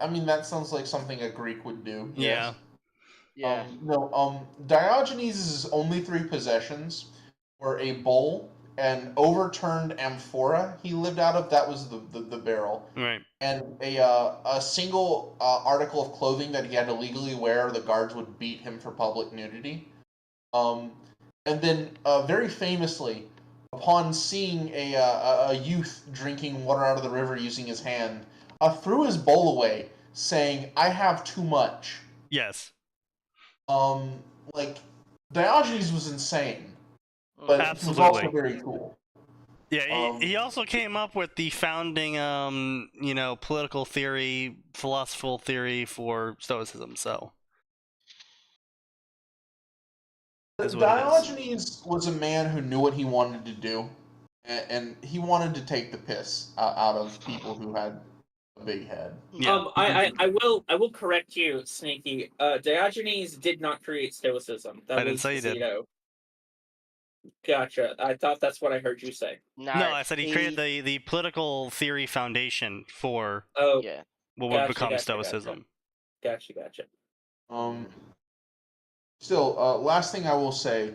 I mean, that sounds like something a Greek would do. Yeah. Yes. Yeah. Diogenes' only three possessions were a bowl, an overturned amphora he lived out of, that was the barrel, Right. and a single article of clothing that he had to legally wear, or the guards would beat him for public nudity. And then, very famously, upon seeing a youth drinking water out of the river using his hand, threw his bowl away, saying, "I have too much." Yes. Like, Diogenes was insane, but he was Absolutely. also very cool. Yeah, he also came up with the founding, political theory, philosophical theory for Stoicism. So, is what it is. Diogenes was a man who knew what he wanted to do, and he wanted to take the piss out of people who had a big head. Yeah. I will correct you, Sneaky. Diogenes did not create Stoicism. That I didn't was say he did. Zeno. Gotcha. I thought that's what I heard you say. No, I said he created the political theory foundation for Oh, Yeah. what would Gotcha, become gotcha, Stoicism. gotcha. Still, last thing I will say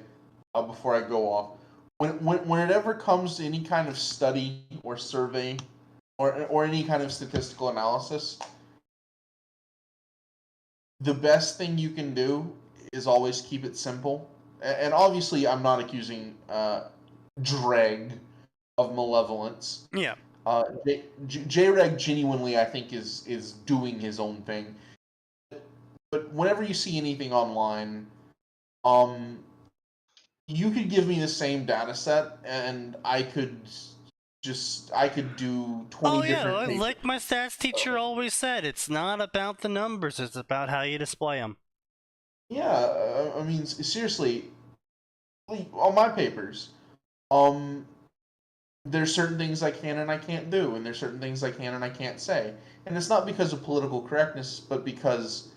before I go off, when it ever comes to any kind of study or survey or any kind of statistical analysis, the best thing you can do is always keep it simple. And obviously, I'm not accusing Dreg of malevolence. Yeah. J-Reg genuinely, I think, is doing his own thing. But whenever you see anything online, you could give me the same data set, and I could just I could do 20 Oh yeah, different papers. like my stats teacher always said, it's not about the numbers, it's about how you display them. Yeah, I mean, seriously, on my papers, there's certain things I can and I can't do, and there's certain things I can and I can't say. And it's not because of political correctness, but because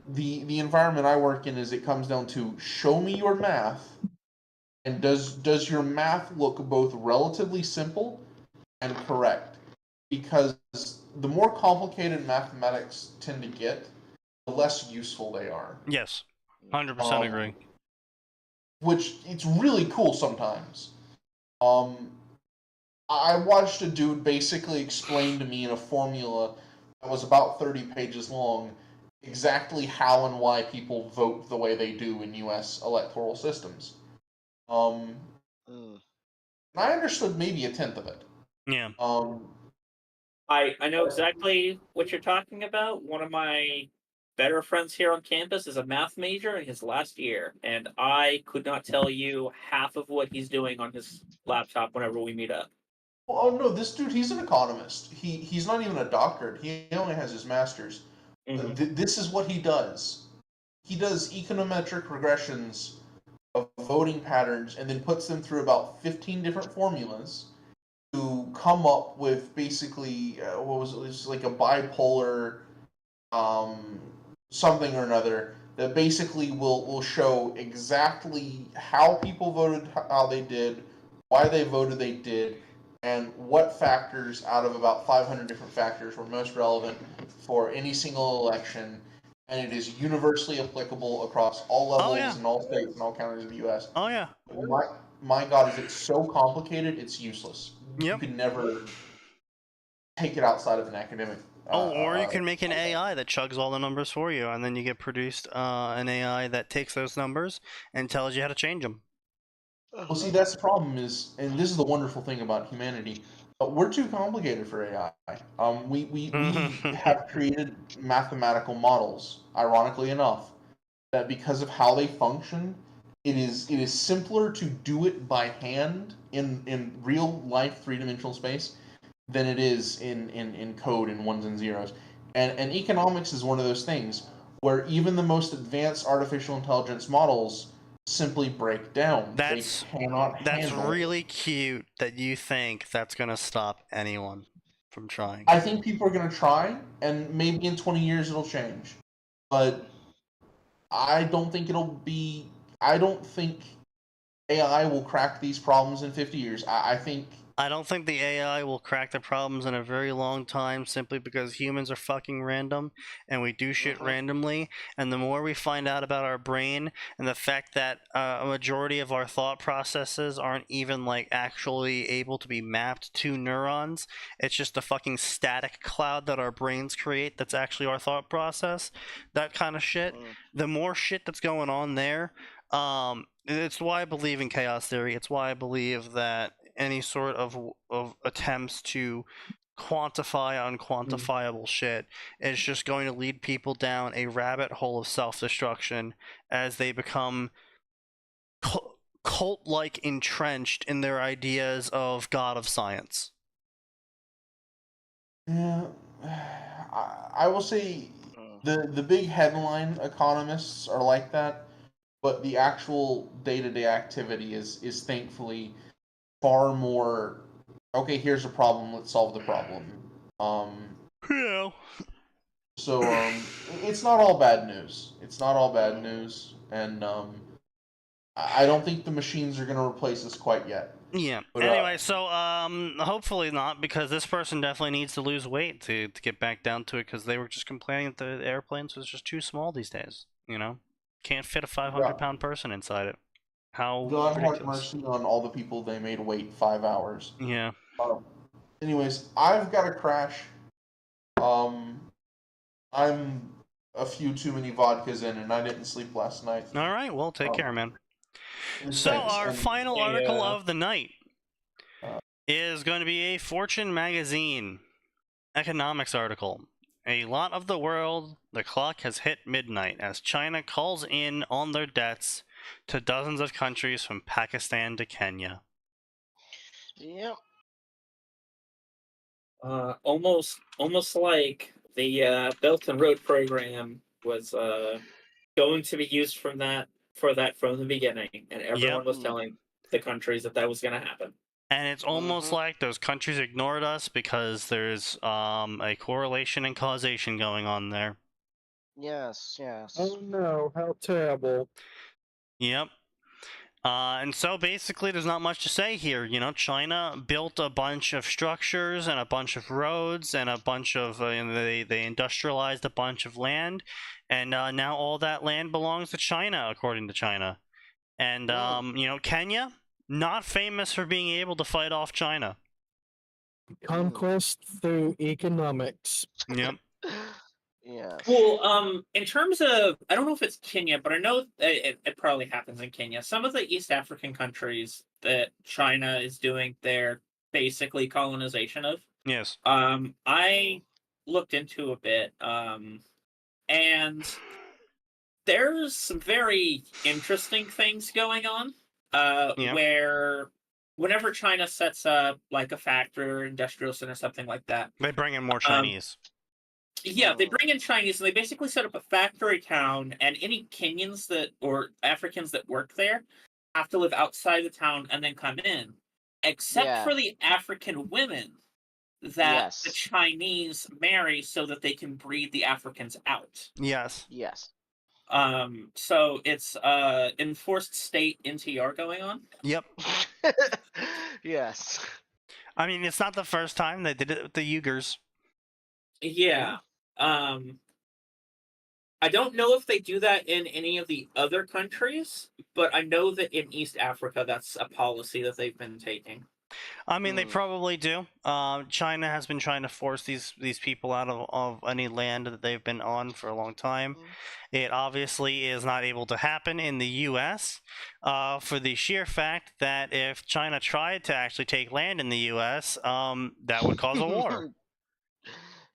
the environment I work in is it comes down to show me your math, and does your math look both relatively simple and correct? Because the more complicated mathematics tend to get, the less useful they are. Yes, 100% agree. Which it's really cool sometimes. I watched a dude basically explain to me in a formula that was about 30 pages long exactly how and why people vote the way they do in U.S. electoral systems. I understood maybe a tenth of it. Yeah. I know exactly what you're talking about. One of my better friends here on campus is a math major in his last year, and I could not tell you half of what he's doing on his laptop whenever we meet up. Well, oh no, this dude, he's an economist. He's not even a doctorate. He only has his master's. This is what he does. He does econometric regressions of voting patterns and then puts them through about 15 different formulas to come up with basically what was it? Like a bipolar something or another that basically will show exactly how people voted, how they did, why they voted they did, and what factors out of about 500 different factors were most relevant for any single election. And it is universally applicable across all levels and all states and all counties of the U.S. Oh yeah. My God, is it so complicated? It's useless. You Yep. could never take it outside of an academic. Or you can make an AI that chugs all the numbers for you, and then you get produced an AI that takes those numbers and tells you how to change them. Well, see, that's the problem is, and this is the wonderful thing about humanity, we're too complicated for AI. We have created mathematical models, ironically enough, that because of how they function, it is simpler to do it by hand in real life 3-dimensional space than it is in code in ones and zeros. And economics is one of those things where even the most advanced artificial intelligence models simply break down. They cannot handle it. Really cute that you think that's gonna stop anyone from trying. I think people are going to try, and maybe in 20 years it'll change. But I don't think it'll be. I don't think AI will crack these problems in 50 years. I think. I don't think the AI will crack the problems in a very long time simply because humans are fucking random and we do shit randomly. And the more we find out about our brain and the fact that a majority of our thought processes aren't even like actually able to be mapped to neurons, it's just a fucking static cloud that our brains create that's actually our thought process, that kind of shit. The more shit that's going on there, it's why I believe in chaos theory. It's why I believe that any sort of attempts to quantify unquantifiable shit is just going to lead people down a rabbit hole of self-destruction as they become cult-like entrenched in their ideas of God of science. Yeah, I will say the big headline economists are like that, but the actual day-to-day activity is thankfully far more. Okay, here's a problem. Let's solve the problem. Yeah. So it's not all bad news. It's not all bad news, and I don't think the machines are going to replace us quite yet. Yeah. But, anyway, so hopefully not, because this person definitely needs to lose weight to get back down to it, because they were just complaining that the airplanes was just too small these days. You know, can't fit a 500-pound person inside it. How God have ridiculous. mercy on all the people they made wait 5 hours. Yeah. Anyways, I've got to crash. I'm a few too many vodkas in, and I didn't sleep last night. All right. Well, take care, man. So Thanks, our and final article of the night is going to be a Fortune magazine economics article. A lot of the world, the clock has hit midnight as China calls in on their debts to dozens of countries from Pakistan to Kenya. Yep. Almost like the Belt and Road program was going to be used from that from the beginning, and everyone was telling the countries that that was going to happen. And it's almost like those countries ignored us because there's a correlation and causation going on there. Yes. Oh no, how terrible. Yep. And so basically, there's not much to say here. You know, China built a bunch of structures and a bunch of roads and a bunch of they industrialized a bunch of land, and now all that land belongs to China, according to China. And you know, Kenya, not famous for being able to fight off China. Conquest through economics. Yep. Yes. Well, in terms of, I don't know if it's Kenya, but I know it probably happens in Kenya. Some of the East African countries that China is doing their basically colonization of. Yes. I looked into a bit, and there's some very interesting things going on. Where whenever China sets up like a factory or industrial center, something like that, they bring in more Chinese. Yeah, they bring in Chinese and they basically set up a factory town, and any Kenyans that or Africans that work there have to live outside the town and then come in, except for the African women that the Chinese marry so that they can breed the Africans out. Yes. So it's enforced state NTR going on. Yep. Yes. I mean, it's not the first time they did it with the Uyghurs. Yeah. I don't know if they do that in any of the other countries, but I know that in East Africa, that's a policy that they've been taking. I mean, they probably do. China has been trying to force these people out of any land that they've been on for a long time. It obviously is not able to happen in the U.S. For the sheer fact that if China tried to actually take land in the U.S., that would cause a war.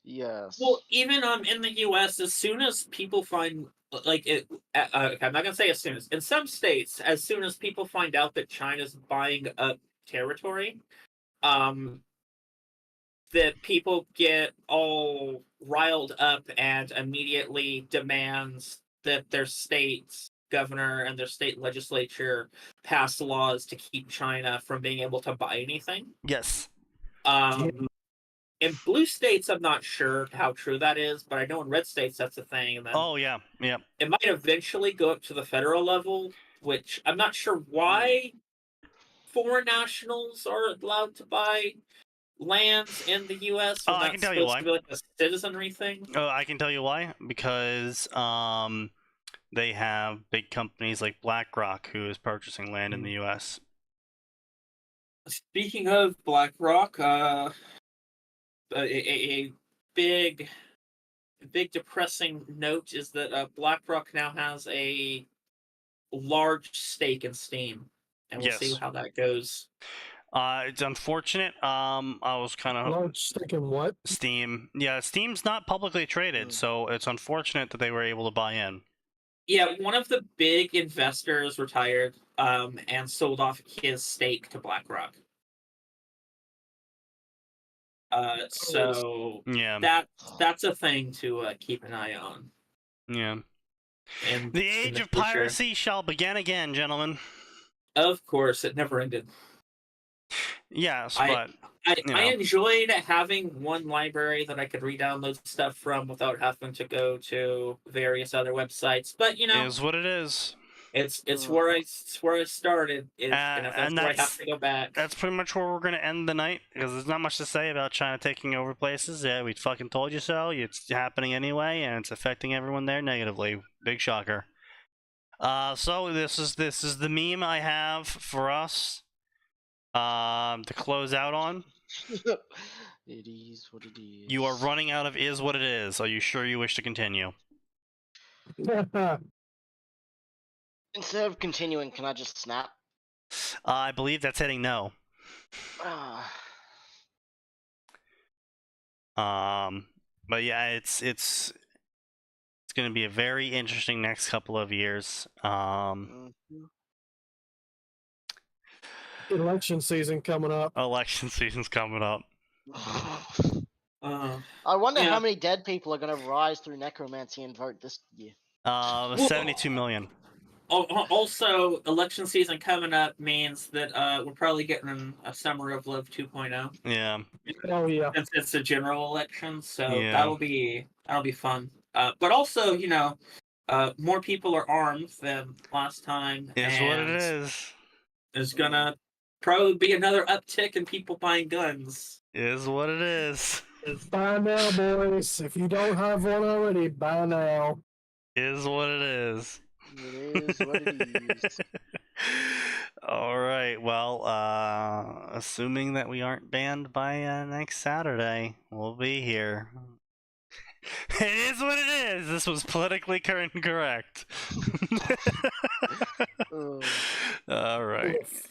Yes. Well, even in the U.S., as soon as people find like it, I'm not gonna say as soon as in some states, as soon as people find out that China's buying up territory, that people get all riled up and immediately demands that their state's governor and their state legislature pass laws to keep China from being able to buy anything. Yes. In blue states, I'm not sure how true that is, but I know in red states that's a thing. And then it might eventually go up to the federal level, which I'm not sure why foreign nationals are allowed to buy lands in the U.S. I can tell you why. To be like a citizenry thing. I can tell you why. Because they have big companies like BlackRock who is purchasing land in the U.S. Speaking of BlackRock, a big depressing note is that BlackRock now has a large stake in Steam, and we'll see how that goes. It's unfortunate. I was kind of large stake in what? Steam. Yeah, Steam's not publicly traded, so it's unfortunate that they were able to buy in. Yeah, one of the big investors retired and sold off his stake to BlackRock. So that's a thing to keep an eye on. Yeah. And the age of piracy shall begin again, gentlemen. Of course, it never ended. Yes, but I enjoyed having one library that I could re-download stuff from without having to go to various other websites. But you know, it is what it is. It's where I started, and if that's where I have to go back. That's pretty much where we're gonna end the night because there's not much to say about China taking over places. Yeah, we fucking told you so. It's happening anyway, and it's affecting everyone there negatively. Big shocker. So this is the meme I have for us. To close out on. It is what it is. You are running out of is what it is. Are you sure you wish to continue? Instead of continuing, can I just snap? I believe that's hitting no. But yeah, it's going to be a very interesting next couple of years. Election season coming up. Election season's coming up. I wonder Yeah. how many dead people are going to rise through necromancy and vote this year. 72 million. Also, election season coming up means that we're probably getting a Summer of Love 2.0. Yeah. Oh yeah. Since it's a general election, so Yeah. that'll be fun. But also, more people are armed than last time, Is and what it is. there's gonna probably be another uptick in people buying guns. Is what it is. Buy now, boys. If you don't have one already, buy now. Is what it is. It is what it is. All right. Well, assuming that we aren't banned by next Saturday, we'll be here. It is what it is. This was politically correct. Ugh. All right. Oof.